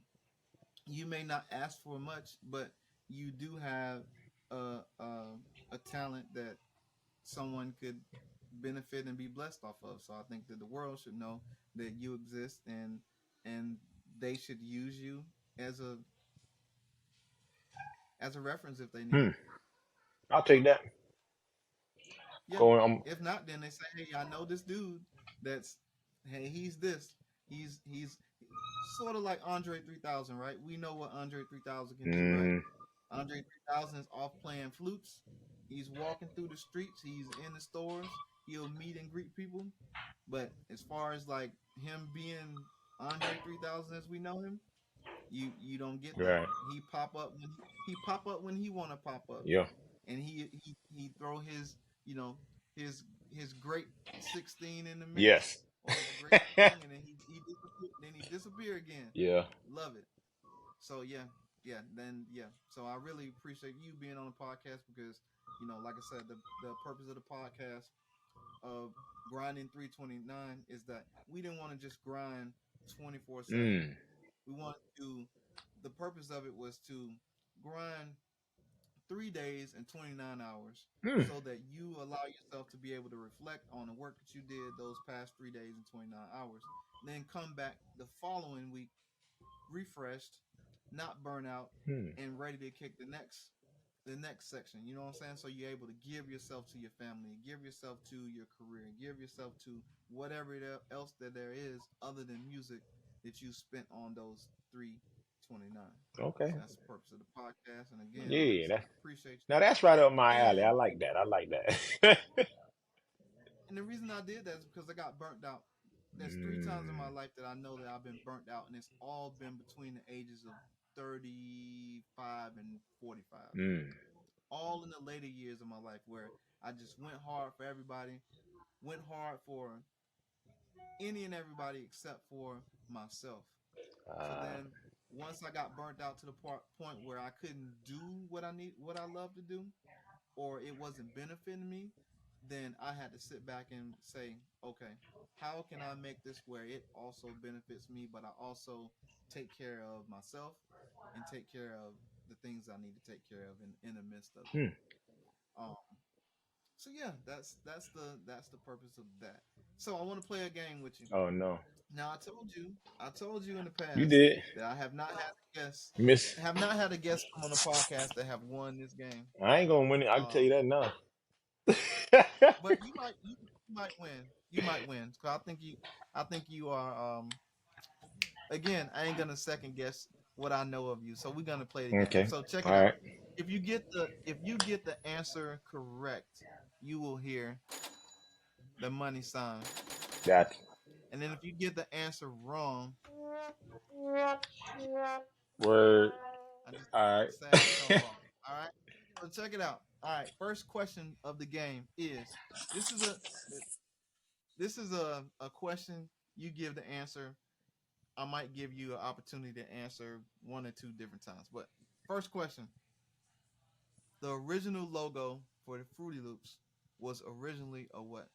[SPEAKER 1] you may not ask for much, but you do have a talent that someone could benefit and be blessed off of. So I think that the world should know that you exist, and they should use you as a reference if they need
[SPEAKER 2] Hmm.
[SPEAKER 1] it.
[SPEAKER 2] I'll take that.
[SPEAKER 1] Yeah.
[SPEAKER 2] Going,
[SPEAKER 1] If not, then they say, "Hey, I know this dude. That's hey, he's this. He's sort of like Andre 3000, right? We know what Andre 3000 can do, right?
[SPEAKER 2] mm,
[SPEAKER 1] Andre 3000 is off playing flutes. He's walking through the streets. He's in the stores. He'll meet and greet people. But as far as like him being Andre 3000 as we know him, you don't get that.
[SPEAKER 2] right.
[SPEAKER 1] He pop up when he want to pop up,
[SPEAKER 2] Yeah.
[SPEAKER 1] and he throw his you know his his great 16 in the mix
[SPEAKER 2] Yes.
[SPEAKER 1] or his great song, and then he disappear again.
[SPEAKER 2] Yeah.
[SPEAKER 1] Love it. So yeah, yeah. So I really appreciate you being on the podcast because like I said, the purpose of the podcast of grinding 329 is that we didn't want to just grind 24/7.
[SPEAKER 2] Mm.
[SPEAKER 1] We want to. The purpose of it was to grind 3 days and 29 hours
[SPEAKER 2] Mm.
[SPEAKER 1] so that you allow yourself to be able to reflect on the work that you did those past 3 days and 29 hours. Then come back the following week refreshed, not burnt out,
[SPEAKER 2] Mm.
[SPEAKER 1] and ready to kick the next section. You know what I'm saying? So you're able to give yourself to your family, give yourself to your career, give yourself to whatever else that there is other than music that you spent on those 329.
[SPEAKER 2] Okay.
[SPEAKER 1] So that's the purpose of the podcast. And again, like I
[SPEAKER 2] Yeah.
[SPEAKER 1] said,
[SPEAKER 2] That,
[SPEAKER 1] I appreciate
[SPEAKER 2] now that's right up my
[SPEAKER 1] you.
[SPEAKER 2] alley. I like that. I like that.
[SPEAKER 1] And the reason I did that is because I got burnt out. There's 3 times in my
[SPEAKER 2] mm.
[SPEAKER 1] life that I know that I've been burnt out, and it's all been between the ages of 35 and 45.
[SPEAKER 2] Mm.
[SPEAKER 1] All in the later years of my life where I just went hard for everybody, went hard for any and everybody except for myself. So
[SPEAKER 2] Uh,
[SPEAKER 1] then once I got burnt out to the point where I couldn't do what I love to do, or it wasn't benefiting me, then I had to sit back and say, okay, how can I make this where it also benefits me, but I also take care of myself and take care of the things I need to take care of in the midst of it.
[SPEAKER 2] hmm.
[SPEAKER 1] Um, so yeah, that's the purpose of that. So I want to play a game with you.
[SPEAKER 2] Oh no.
[SPEAKER 1] Now I told you in the
[SPEAKER 2] You
[SPEAKER 1] past
[SPEAKER 2] did.
[SPEAKER 1] that I have not had a guest
[SPEAKER 2] Miss.
[SPEAKER 1] have not had a guest come on the podcast that have won this game.
[SPEAKER 2] I ain't gonna win it. I can tell you
[SPEAKER 1] Um,
[SPEAKER 2] that now.
[SPEAKER 1] but you might win. You might win. 'Cause I think you are again, I ain't gonna second guess what I know of you. So we're gonna play the game.
[SPEAKER 2] Okay.
[SPEAKER 1] So check
[SPEAKER 2] All
[SPEAKER 1] it out.
[SPEAKER 2] right.
[SPEAKER 1] If you get the answer correct, you will hear the money sign.
[SPEAKER 2] Gotcha.
[SPEAKER 1] And then if you get the answer wrong,
[SPEAKER 2] Word.
[SPEAKER 1] I just
[SPEAKER 2] All
[SPEAKER 1] a
[SPEAKER 2] right.
[SPEAKER 1] sad tone off. All right. So check it out. All right. First question of the game is this is a this is a question. You give the answer. I might give you an opportunity to answer one or two different times. But first question: the original logo for the Fruity Loops was originally a what?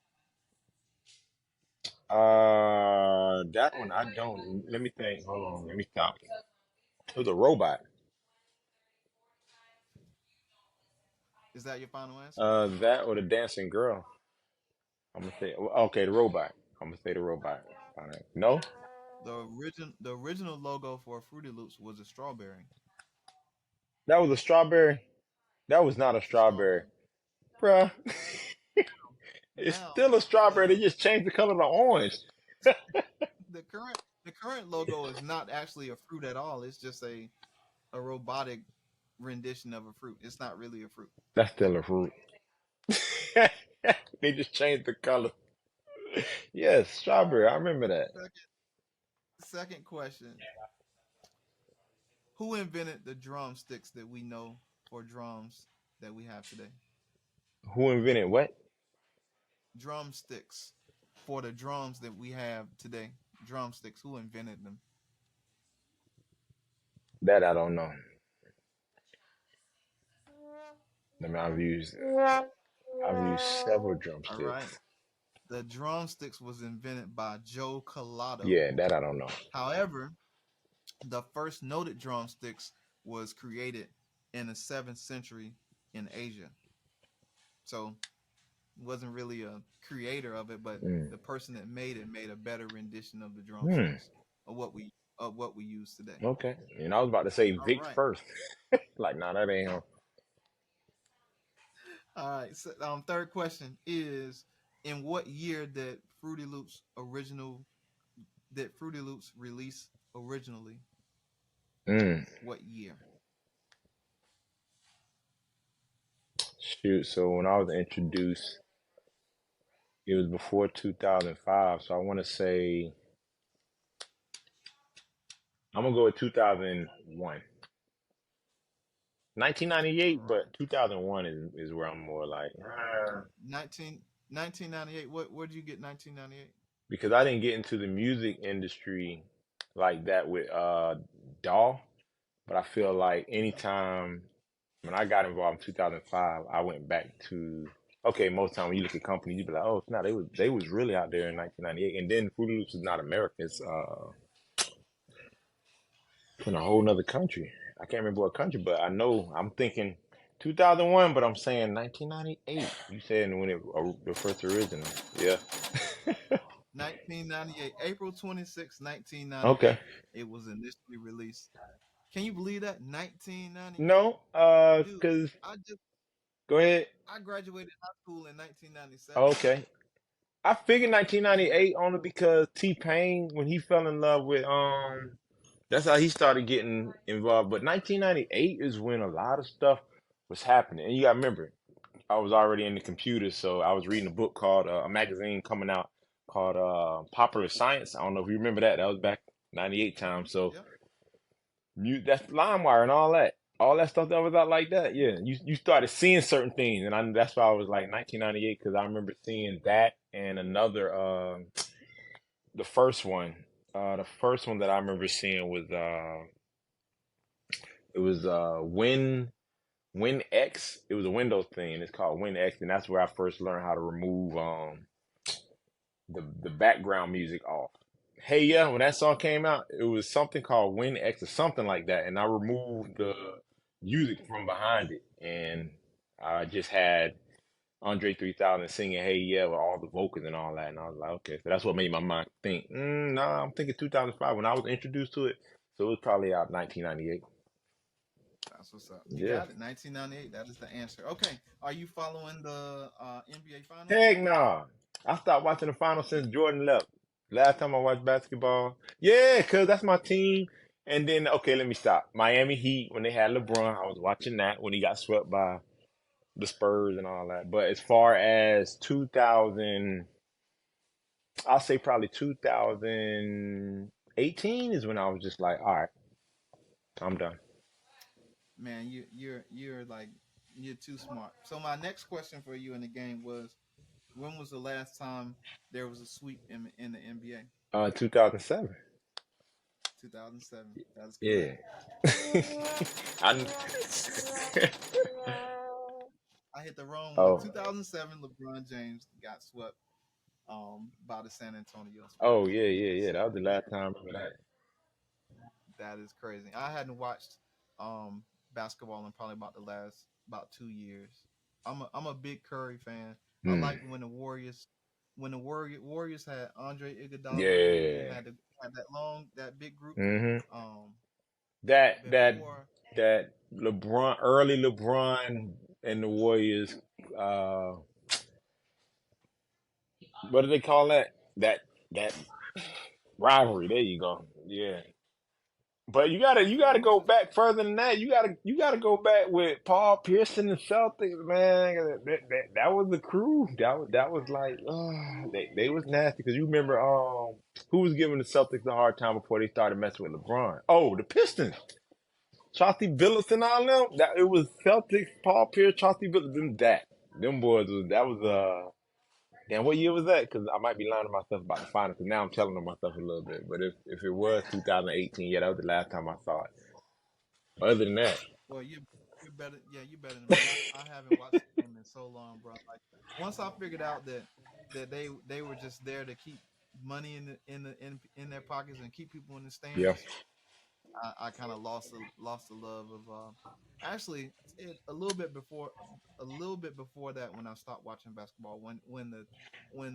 [SPEAKER 2] That one I don't. Let me think. Hold on. Let me stop. It was a robot.
[SPEAKER 1] Is that your final answer?
[SPEAKER 2] That or the dancing girl. I'm gonna say. Okay, the robot. I'm gonna say the robot. All right. No,
[SPEAKER 1] The original logo for Fruity Loops was a strawberry.
[SPEAKER 2] that was a strawberry. That was not a
[SPEAKER 1] It's a
[SPEAKER 2] strawberry,
[SPEAKER 1] strawberry.
[SPEAKER 2] bruh. It's
[SPEAKER 1] Now
[SPEAKER 2] still a strawberry. They
[SPEAKER 1] the
[SPEAKER 2] just changed the color to orange.
[SPEAKER 1] the current logo is not actually a fruit at all. It's just a robotic. rendition of a fruit. It's not really a fruit.
[SPEAKER 2] That's still a fruit. They just changed the color. Yes,
[SPEAKER 1] All
[SPEAKER 2] strawberry. I
[SPEAKER 1] right.
[SPEAKER 2] remember that.
[SPEAKER 1] Second question: who invented the drumsticks that we know for drums that we have today?
[SPEAKER 2] Who invented what?
[SPEAKER 1] Drumsticks for the drums that we have today. Drumsticks. Who invented them?
[SPEAKER 2] That I don't know. I mean, I've used several
[SPEAKER 1] All right.
[SPEAKER 2] drumsticks.
[SPEAKER 1] The drumsticks was invented by Joe Collado.
[SPEAKER 2] Yeah, that I don't know.
[SPEAKER 1] However, the first noted drumsticks was created in the 7th century in Asia. So wasn't really a creator of it, but
[SPEAKER 2] Mm.
[SPEAKER 1] the person that made a better rendition of the
[SPEAKER 2] Hmm.
[SPEAKER 1] drumsticks of what we use today.
[SPEAKER 2] Okay. And I was about to say
[SPEAKER 1] All
[SPEAKER 2] Vic
[SPEAKER 1] right,
[SPEAKER 2] first. Like, nah, that ain't him.
[SPEAKER 1] all right. So, third question is: in what year did Fruity Loops release originally?
[SPEAKER 2] Mm.
[SPEAKER 1] What year?
[SPEAKER 2] Shoot. So when I was introduced, it was before 2005. So I want to say I'm gonna go with 2001. 1998,
[SPEAKER 1] All right,
[SPEAKER 2] but 2001 is where I'm more like
[SPEAKER 1] 1998. Where did you get 1998?
[SPEAKER 2] because I didn't get into the music industry like that with Daw, but I feel like anytime when I got involved in 2005, I went back to okay. Most time when you look at companies, you be like, oh, no, they was really out there in 1998, and then Fruity Loops is not America. It's in a whole nother country. I can't remember what country, but I know I'm thinking 2001, but I'm saying 1998. You saying when it the first original? Yeah.
[SPEAKER 1] 1998, April 26,
[SPEAKER 2] Okay.
[SPEAKER 1] 1998. It was initially released. Can you believe that? 1998,
[SPEAKER 2] No,
[SPEAKER 1] dude.
[SPEAKER 2] cause
[SPEAKER 1] I just
[SPEAKER 2] go ahead.
[SPEAKER 1] I graduated high school in 1997.
[SPEAKER 2] Okay. I figured 1998 only because T-Pain when he fell in love with that's how he started getting involved. But 1998 is when a lot of stuff was happening. And you gotta remember, I was already in the computer, so I was reading a book called a magazine coming out called Popular Science. I don't know if you remember that. That was back 98 time. So
[SPEAKER 1] Yep.
[SPEAKER 2] that's LimeWire and all that. All that stuff that was out like that, yeah. You started seeing certain things, and that's why I was like 1998 because I remember seeing that and another the first one. The first one that I remember seeing was it was WinX. It was a Windows thing. It's called WinX, and that's where I first learned how to remove the background music off. Hey, yeah, when that song came out, it was something called WinX or something like that, and I removed the music from behind it, and I just had Andre 3000 singing "Hey Yeah" with all the vocals and all that, and I was like, okay, so that's what made my mind think. Nah, I'm thinking 2005 when I was introduced to it, so it was probably out 1998.
[SPEAKER 1] That's what's up. You
[SPEAKER 2] Yeah.
[SPEAKER 1] got it. 1998. That is the answer. Okay. Are you following the NBA Finals?
[SPEAKER 2] Heck nah. I stopped watching the finals since Jordan left. Last time I watched basketball. Yeah, cause that's my team. And then okay, let me stop. Miami Heat when they had LeBron, I was watching that when he got swept by the Spurs and all that. But as far as 2000, I'll say probably 2018 is when I was just like, all right, I'm done.
[SPEAKER 1] Man, you're like you're too smart. So my next question for you in the game was, when was the last time there was a sweep in the NBA?
[SPEAKER 2] 2007.
[SPEAKER 1] 2007. That is correct.
[SPEAKER 2] Yeah. I.
[SPEAKER 1] I hit the wrong one.
[SPEAKER 2] Oh.
[SPEAKER 1] 2007, LeBron James got swept by the San Antonio
[SPEAKER 2] Oh
[SPEAKER 1] Spurs.
[SPEAKER 2] yeah, yeah, yeah.
[SPEAKER 1] So
[SPEAKER 2] That was the last time I remember that.
[SPEAKER 1] that is crazy. I hadn't watched um basketball in probably about the last about 2 years. I'm a big Curry fan. I
[SPEAKER 2] Hmm.
[SPEAKER 1] like when the Warriors had Andre Iguodala and
[SPEAKER 2] Yeah.
[SPEAKER 1] had that big group.
[SPEAKER 2] Hmm.
[SPEAKER 1] Um,
[SPEAKER 2] That that
[SPEAKER 1] before
[SPEAKER 2] that LeBron, early LeBron and the Warriors. What do they call that? That rivalry. There you go. Yeah. But you gotta
[SPEAKER 1] Crazy
[SPEAKER 2] go
[SPEAKER 1] stuff.
[SPEAKER 2] back further than that. You gotta go back with Paul Pierce and the Celtics, man. That was the crew. That was like they was nasty because you remember who was giving the Celtics a hard time before they started messing with LeBron? Oh, the Pistons. Chauncey Billups and all them. That it was Celtics, Paul Pierce, Chauncey Billups, them boys was that was damn, what year was that? Because I might be lying to myself about the finals. Because now I'm telling on myself a little bit. But if it was 2018, yeah, that was the last time I saw it. Other than that,
[SPEAKER 1] Well, you're better. Yeah, you're better than me. I haven't watched the game in so long, bro. Like once I figured out that they were just there to keep money in their pockets and keep people in the
[SPEAKER 2] yeah.
[SPEAKER 1] stands, I kind of lost the love of. Actually, a little bit before that, when I stopped watching basketball, when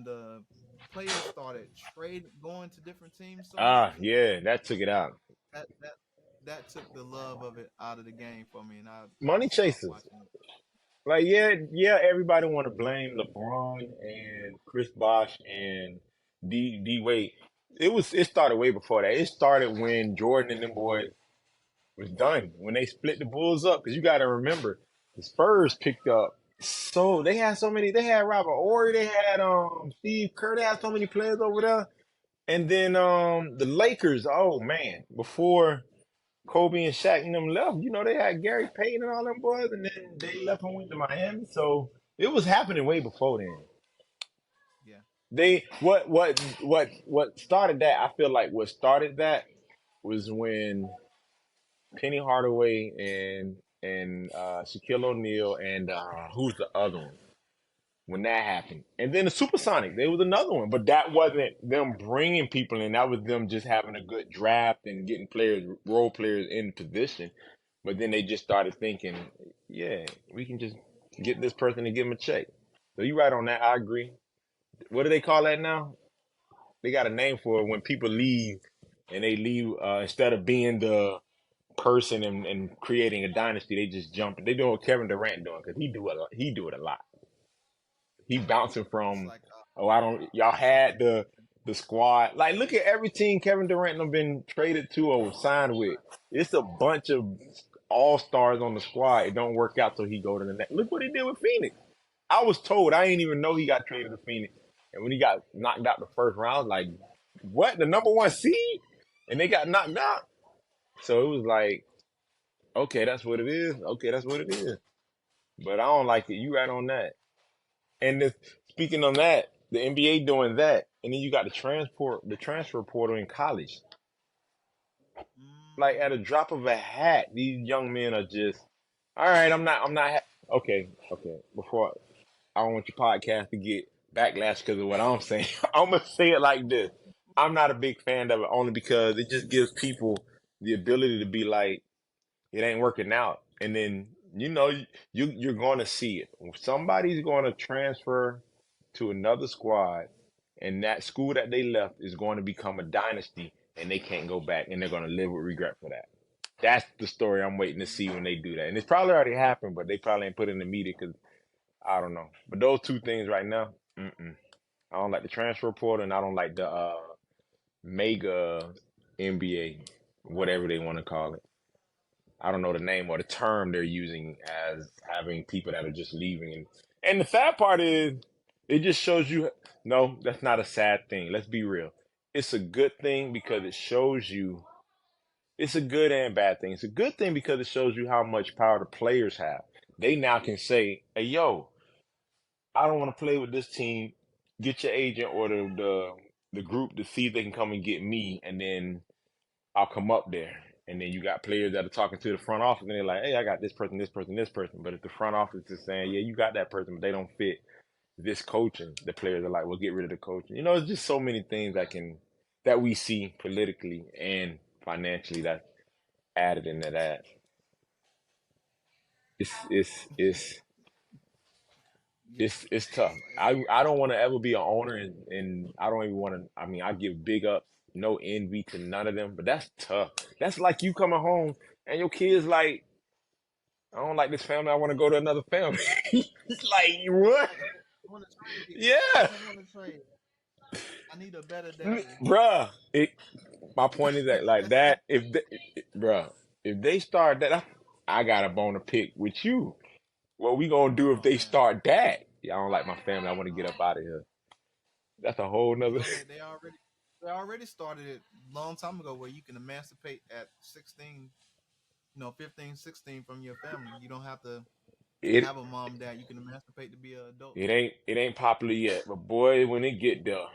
[SPEAKER 1] the players started trade going to different teams so
[SPEAKER 2] Ah,
[SPEAKER 1] much,
[SPEAKER 2] yeah, that took it out.
[SPEAKER 1] that that that took the love of it out of the game for me, and I
[SPEAKER 2] Money
[SPEAKER 1] just stopped
[SPEAKER 2] chasers.
[SPEAKER 1] watching it.
[SPEAKER 2] Like, yeah, everybody want to blame LeBron and Chris Bosh and D Wade. It started way before that. It started when Jordan and them boys was done when they split the Bulls up. Because you got to remember, the Spurs picked up. So they had so many. They had Robert Ory. They had Steve Kerr. They had so many players over there. And then the Lakers. Oh man, before Kobe and Shaq and them left, they had Gary Payton and all them boys, and then they left and went to Miami. So it was happening way before then.
[SPEAKER 1] Yeah.
[SPEAKER 2] They what started that? I feel like what started that was when Penny Hardaway and Shaquille O'Neal and who's the other one? When that happened, and then the Supersonic, there was another one, but that wasn't them bringing people in. That was them just having a good draft and getting players, role players in position. But then they just started thinking, yeah, we can just get this person and give them a check. So you right on that. I agree. What do they call that now? They got a name for it when people leave and they leave instead of being the person and creating a dynasty, they just jump. They doing what Kevin Durant doing because he do it a lot. He bouncing
[SPEAKER 1] It's
[SPEAKER 2] from,
[SPEAKER 1] like
[SPEAKER 2] oh, I don't. Y'all
[SPEAKER 1] it's like
[SPEAKER 2] had the squad. Like, look at every team Kevin Durant have been traded to or signed with. It's a bunch of all stars on the squad. It don't work out, so he go to the next. Look what he did with Phoenix. I was told I didn't even know he got traded to Phoenix, and when he got knocked out the first round, like, what, the number one seed, and they got knocked out. So it was like, okay, that's what it is. Okay, that's what it is. But I don't like it. You right on that. And speaking on that, the NBA doing that, and then you got the transfer portal in college. Like at a
[SPEAKER 1] mm,
[SPEAKER 2] drop of a hat, these young men are just, all right. Okay, okay. Before I don't want your podcast to get backlash because of what I'm saying. I'm gonna say it like this: I'm not a big fan of it only because it just gives people the ability to be like, it ain't working out. And then you're going to see it. Somebody's going to transfer to another squad, and that school that they left is going to become a dynasty, and they can't go back, and they're going to live with regret for that. That's the story I'm waiting to see when they do that, and it's probably already happened, but they probably ain't put it in the media because I don't know. But those two things right now, I don't like the transfer portal, and I don't like the mega NBA, whatever they want to call it. I don't know the name or the term they're using as having people that are just leaving. And the sad part is, it just shows you, no, that's not a sad thing. Let's be real. It's a good thing because it shows you, it's a good and bad thing. It's a good thing because it shows you how much power the players have. They now can say, hey, yo, I don't want to play with this team. Get your agent or the group to see if they can come and get me. And then I'll come up there. And then you got players that are talking to the front office and they're like, hey, I got this person, this person, this person. But if the front office is saying, yeah, you got that person, but they don't fit this coaching, the players are like, well, get rid of the coaching. It's just so many things that we see politically and financially that's added into that. It's it's it's
[SPEAKER 1] yeah.
[SPEAKER 2] it's tough. I don't want to ever be an owner and I don't even want to. I mean, I give big ups, no envy to none of them, but that's tough. That's like you coming home and your kids like, I don't like this family. I want to go to another family. It's like, what?
[SPEAKER 1] I want to trade. I
[SPEAKER 2] Yeah.
[SPEAKER 1] want to trade. I need a better daddy.
[SPEAKER 2] Bruh. My point is that like that bruh, if they start that, I got a bone to pick with you. What we gonna do if
[SPEAKER 1] Oh
[SPEAKER 2] they
[SPEAKER 1] man.
[SPEAKER 2] start that? Yeah, I don't like my family. I want to get up out of here. That's a whole nother.
[SPEAKER 1] No, they already started it long time ago where you can emancipate at 16, 15, 16 from your family. You don't have to
[SPEAKER 2] It
[SPEAKER 1] have a mom, dad. You can emancipate to be an adult
[SPEAKER 2] it
[SPEAKER 1] too.
[SPEAKER 2] ain't popular yet, but boy, when it get there,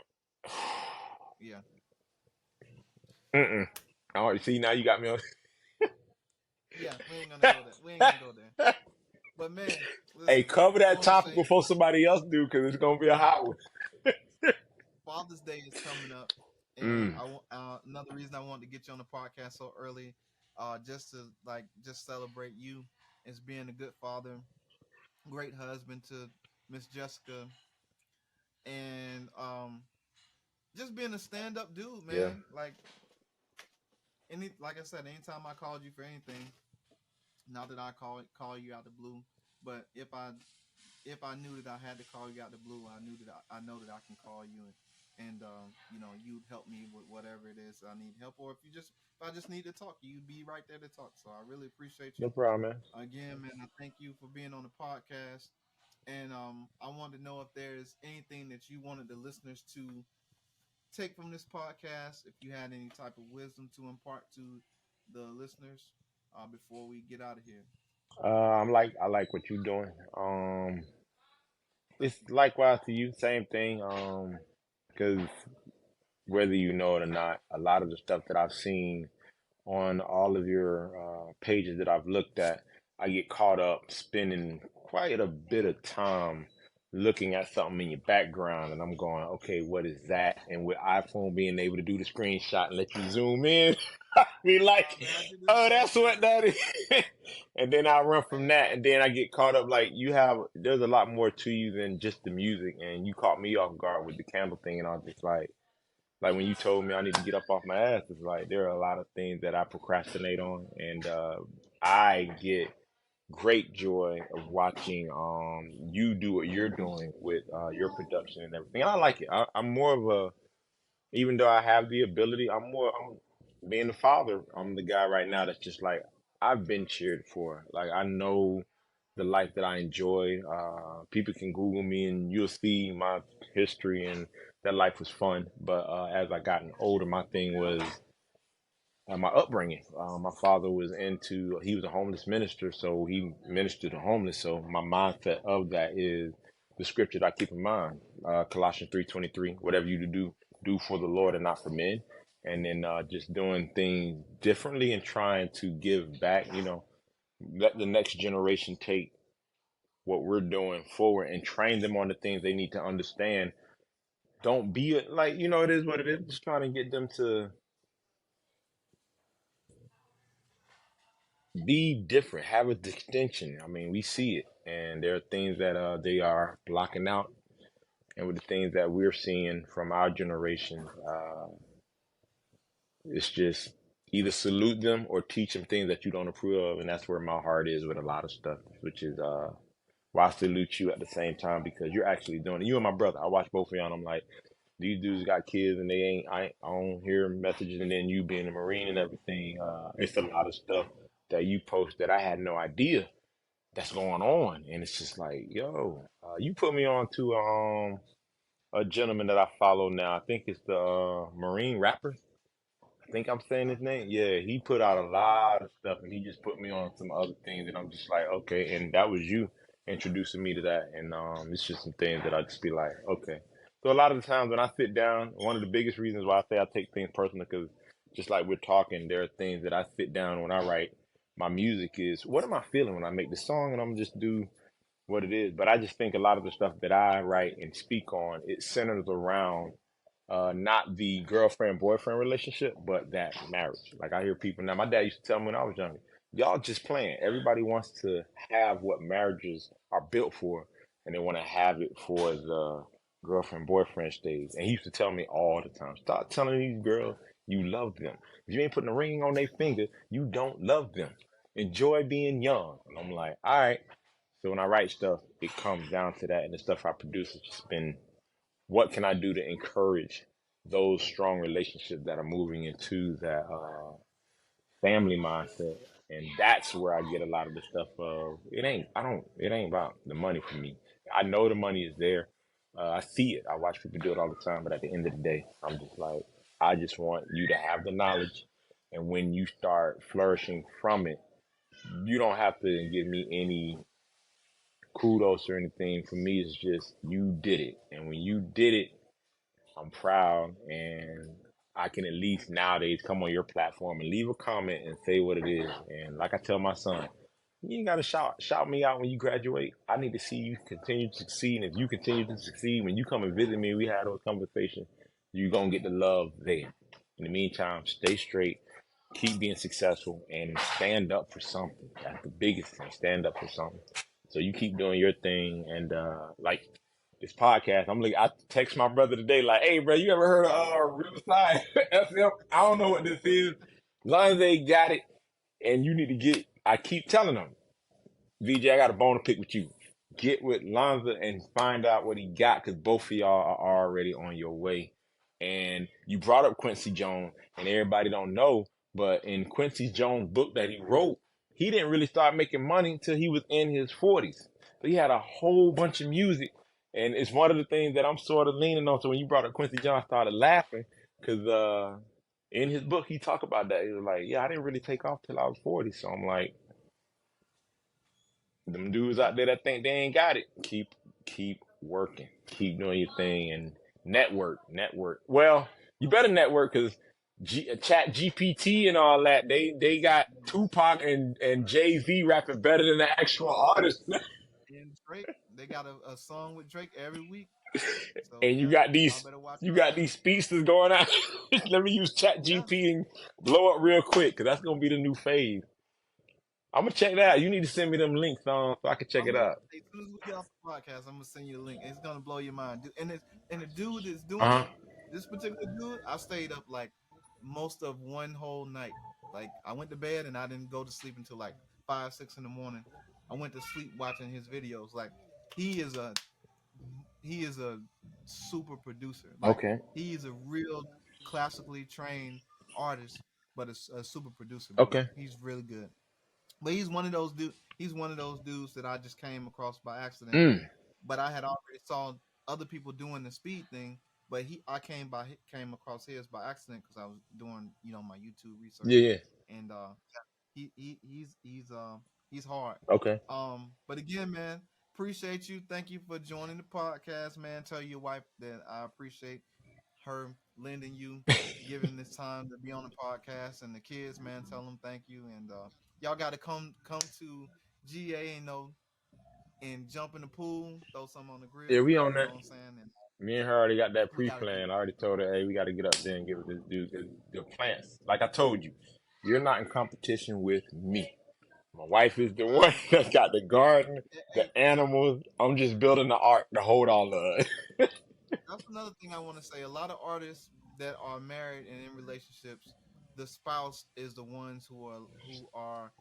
[SPEAKER 1] Yeah.
[SPEAKER 2] mm-mm. I already see now you got me on.
[SPEAKER 1] Yeah, we ain't gonna go there. We ain't gonna go there. But man,
[SPEAKER 2] Hey,
[SPEAKER 1] listen,
[SPEAKER 2] cover
[SPEAKER 1] I
[SPEAKER 2] that
[SPEAKER 1] want to
[SPEAKER 2] topic
[SPEAKER 1] say
[SPEAKER 2] before somebody else do, because it's gonna be a hot one.
[SPEAKER 1] Father's Day is coming up, and
[SPEAKER 2] Mm,
[SPEAKER 1] I want another reason I wanted to get you on the podcast so early, just to just celebrate you as being a good father, great husband to Miss Jessica, and just being a stand up dude,
[SPEAKER 2] yeah.
[SPEAKER 1] man. Like I said, anytime I called you for anything, not that I call you out the blue, but if I knew that I had to call you out the blue, I knew that I know that I can call you and you'd help me with whatever it is I need help, or if I just need to talk, you'd be right there to talk. So I really appreciate
[SPEAKER 2] No
[SPEAKER 1] you
[SPEAKER 2] problem, man.
[SPEAKER 1] again, man. I thank you for being on the podcast, and I wanted to know if there's anything that you wanted the listeners to take from this podcast, if you had any type of wisdom to impart to the listeners before we get out of here.
[SPEAKER 2] I like what you're doing.
[SPEAKER 1] Thank
[SPEAKER 2] It's
[SPEAKER 1] you.
[SPEAKER 2] likewise to you, same thing. Because whether you know it or not, a lot of the stuff that I've seen on all of your pages that I've looked at, I get caught up spending quite a bit of time looking at something in your background, and I'm going, okay, what is that? And with iPhone being able to do the screenshot and let you zoom in, be like,
[SPEAKER 1] Man, I do the
[SPEAKER 2] oh,
[SPEAKER 1] same
[SPEAKER 2] that's what
[SPEAKER 1] thing.
[SPEAKER 2] that is. And then I run from
[SPEAKER 1] Man,
[SPEAKER 2] that, and then I get caught up. Like there's a lot more to you than just the music, and you caught me off guard with the candle thing, and I was just like when you told me I need to get up off my ass, it's like there are a lot of things that I procrastinate on, and I get great joy of watching you do what you're doing with your production and everything. And I like it. I'm more of a even though I have the ability, I'm being the father. I'm the guy right now that's just like I've been cheered for. Like I know the life that I enjoy. People can Google me and you'll see my history and that life was fun. But as I gotten older, my thing was my upbringing. My father was he was a homeless minister, so he ministered to homeless. So my mindset of that is the scripture that I keep in mind, Colossians 3:23, whatever you do for the Lord and not for men. And then just doing things differently and trying to give back, let the next generation take what we're doing forward and train them on the things they need to understand. Don't be like, it is what it is. Just trying to get them to be different, have a distinction. I mean, we see it, and there are things that they are blocking out, and with the things that we're seeing from our generation, it's just either salute them or teach them things that you don't approve of, and that's where my heart is with a lot of stuff, which is why I salute you at the same time because you're actually doing it. You and my brother, I watch both of y'all, and I'm like, these dudes got kids, and I don't hear messages, and then you being a Marine and everything, it's a lot of stuff that you post that I had no idea that's going on, and it's just like, yo, you put me on to a gentleman that I follow now. I think it's the Marine rapper. I think I'm saying his name.
[SPEAKER 1] Okay.
[SPEAKER 2] Yeah, he put out a lot of stuff, and he just put me on some other things, and I'm just like, okay. And that was you introducing me to that, and it's just some things that I just be like, okay. So a lot of the times when I sit down, one of the biggest reasons why I say I take things personal, because just like we're talking, there are things that I sit down when I write my music is what am I feeling when I make the song, and I'm just do what it is. But I just think a lot of the stuff that I write and speak on, it centers around not the girlfriend boyfriend relationship, but that marriage. Like I hear people now. My dad used to tell me when I was younger, y'all just playing. Everybody wants to have what marriages are built for, and they want to have it for the girlfriend boyfriend stage. And he used to tell me all the time, stop telling these girls you love them. If you ain't putting a ring on their finger, you don't love them. Enjoy being young. And I'm like, all right. So when I write stuff, it comes down to that, and the stuff I produce has just been what can I do to encourage? those strong relationships that are moving into that family mindset. And that's where I get a lot of the stuff of it ain't about the money for me. I know the money is there. I see it. I watch people do it all the time, but at the end of the day, I'm just like, I just want you to have the knowledge. And when you start flourishing from it, you don't have to give me any kudos or anything. For me, it's just you did it. And when you did it, I'm proud, and I can at least nowadays come on your platform and leave a comment and say what it is. And like I tell my son, you ain't gotta shout me out when you graduate. I need to see you continue to succeed. And if you continue to succeed, when you come and visit me, we have those conversations, you're gonna get the love there. In the meantime, stay straight, keep being successful, and stand up for something. That's the biggest thing. Stand up for something. So you keep doing your thing, and like this podcast, I text my brother today, like, hey, bro, you ever heard of Riverside FM? I don't know what this is. Lonze got it, and you need to get. I keep telling him, VJ, I got a bone to pick with you. Get with Lonza and find out what he got, because both of y'all are already on your way. And you brought up Quincy Jones, and everybody don't know, but in Quincy Jones' book that he wrote, he didn't really start making money until he was in his 40s. So he had a whole bunch of music, and it's one of the things that I'm sort of leaning on. So when you brought up Quincy Jones, I started laughing, because in his book he talked about that. He was like, yeah, I didn't really take off till I was 40. So I'm like, them dudes out there that think they ain't got it, keep working, keep doing your thing, and network. Well, you better network, because Chat GPT and all that, they got Tupac and Jay Z rapping better than the actual artist.
[SPEAKER 1] And Drake, they got a song with Drake every week. So
[SPEAKER 2] And
[SPEAKER 1] yeah, y'all better watch
[SPEAKER 2] you
[SPEAKER 1] out.
[SPEAKER 2] got these speedsters going out. Let me use Chat
[SPEAKER 1] Yeah.
[SPEAKER 2] GP and blow up real quick, because that's gonna be the new phase. I'm gonna check that out. You need to send me them links so I can check
[SPEAKER 1] I'm
[SPEAKER 2] it
[SPEAKER 1] gonna
[SPEAKER 2] out.
[SPEAKER 1] as soon as we get off the podcast, I'm gonna send you the link. It's gonna blow your mind. And the dude that's
[SPEAKER 2] Uh
[SPEAKER 1] doing
[SPEAKER 2] huh.
[SPEAKER 1] it, this particular dude, I stayed up like most of one whole night. Like I went to bed and I didn't go to sleep until like 5, 6 in the morning. I went to sleep watching his videos. Like he is a he is a super producer. Like
[SPEAKER 2] Okay.
[SPEAKER 1] he is a real classically trained artist, but a super producer, bro.
[SPEAKER 2] Okay.
[SPEAKER 1] He's really good. But he's one of those dudes that I just came across by accident.
[SPEAKER 2] Mm.
[SPEAKER 1] But I had already saw other people doing the speed thing. But I came across his by accident because I was doing my YouTube research,
[SPEAKER 2] Yeah. Yeah.
[SPEAKER 1] and he's hard.
[SPEAKER 2] Okay.
[SPEAKER 1] But again, man, appreciate you. Thank you for joining the podcast, man. Tell your wife that I appreciate her lending you, giving this time to be on the podcast, and the kids, man, tell them thank you. And y'all got to come to GA, and jump in the pool, throw some on the
[SPEAKER 2] Yeah,
[SPEAKER 1] grill.
[SPEAKER 2] we on
[SPEAKER 1] You know
[SPEAKER 2] that.
[SPEAKER 1] what I'm saying? And
[SPEAKER 2] Me and her already got that
[SPEAKER 1] we got to do
[SPEAKER 2] pre-plan. I
[SPEAKER 1] it.
[SPEAKER 2] already told her, hey, we got to get up there and give it this dude the plants. Like I told you, you're not in competition with me. My wife is the one
[SPEAKER 1] Right.
[SPEAKER 2] that's got the garden,
[SPEAKER 1] Hey,
[SPEAKER 2] the animals. I'm just building the ark to hold all of it.
[SPEAKER 1] that's another thing I want to say. A lot of artists that are married and in relationships, the spouse is the ones who are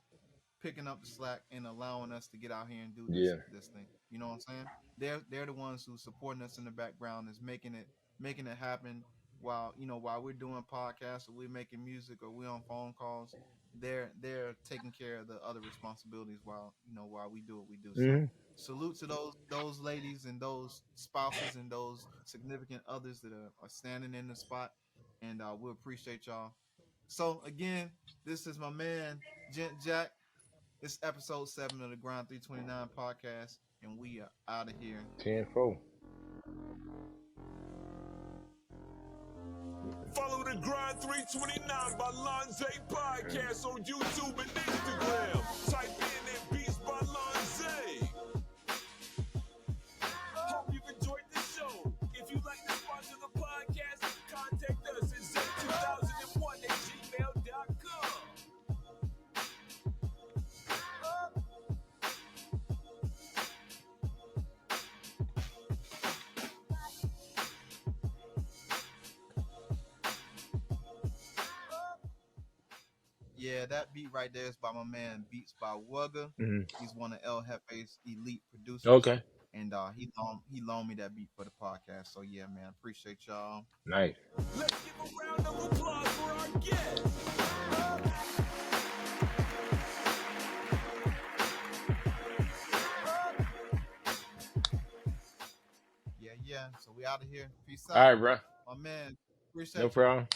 [SPEAKER 1] picking up the slack and allowing us to get out here and do this
[SPEAKER 2] Yeah.
[SPEAKER 1] this thing. You know what I'm saying? They're the ones who supporting us in the background, is making it happen while we're doing podcasts or we're making music or we're on phone calls. They're taking care of the other responsibilities while we do what we do. So
[SPEAKER 2] Hmm.
[SPEAKER 1] salute to those ladies and those spouses and those significant others that are standing in the spot, and we appreciate y'all. So again, this is my man Gent Jack. It's episode 7 of the Grind 329 podcast, and we are out of here.
[SPEAKER 2] 10-4.
[SPEAKER 3] Follow the Grind 329 by Lonze Podcast on YouTube and Instagram. Type in that Beats by Lonze. Hope you've enjoyed the show. If you'd like to sponsor the podcast, contact us at z2001@gmail.com.
[SPEAKER 1] Yeah, that beat right there is by my man Beats by Wugga.
[SPEAKER 2] Hmm.
[SPEAKER 1] He's one of El Jefe's elite producers.
[SPEAKER 2] Okay.
[SPEAKER 1] and he loaned me that beat for the podcast. So yeah, man, appreciate y'all.
[SPEAKER 2] Nice.
[SPEAKER 3] Let's give a round of applause for our guest.
[SPEAKER 1] Yeah. So we out of here. Peace
[SPEAKER 2] All right,
[SPEAKER 1] out,
[SPEAKER 2] bro.
[SPEAKER 1] my man.
[SPEAKER 2] No
[SPEAKER 1] Appreciate you.
[SPEAKER 2] problem.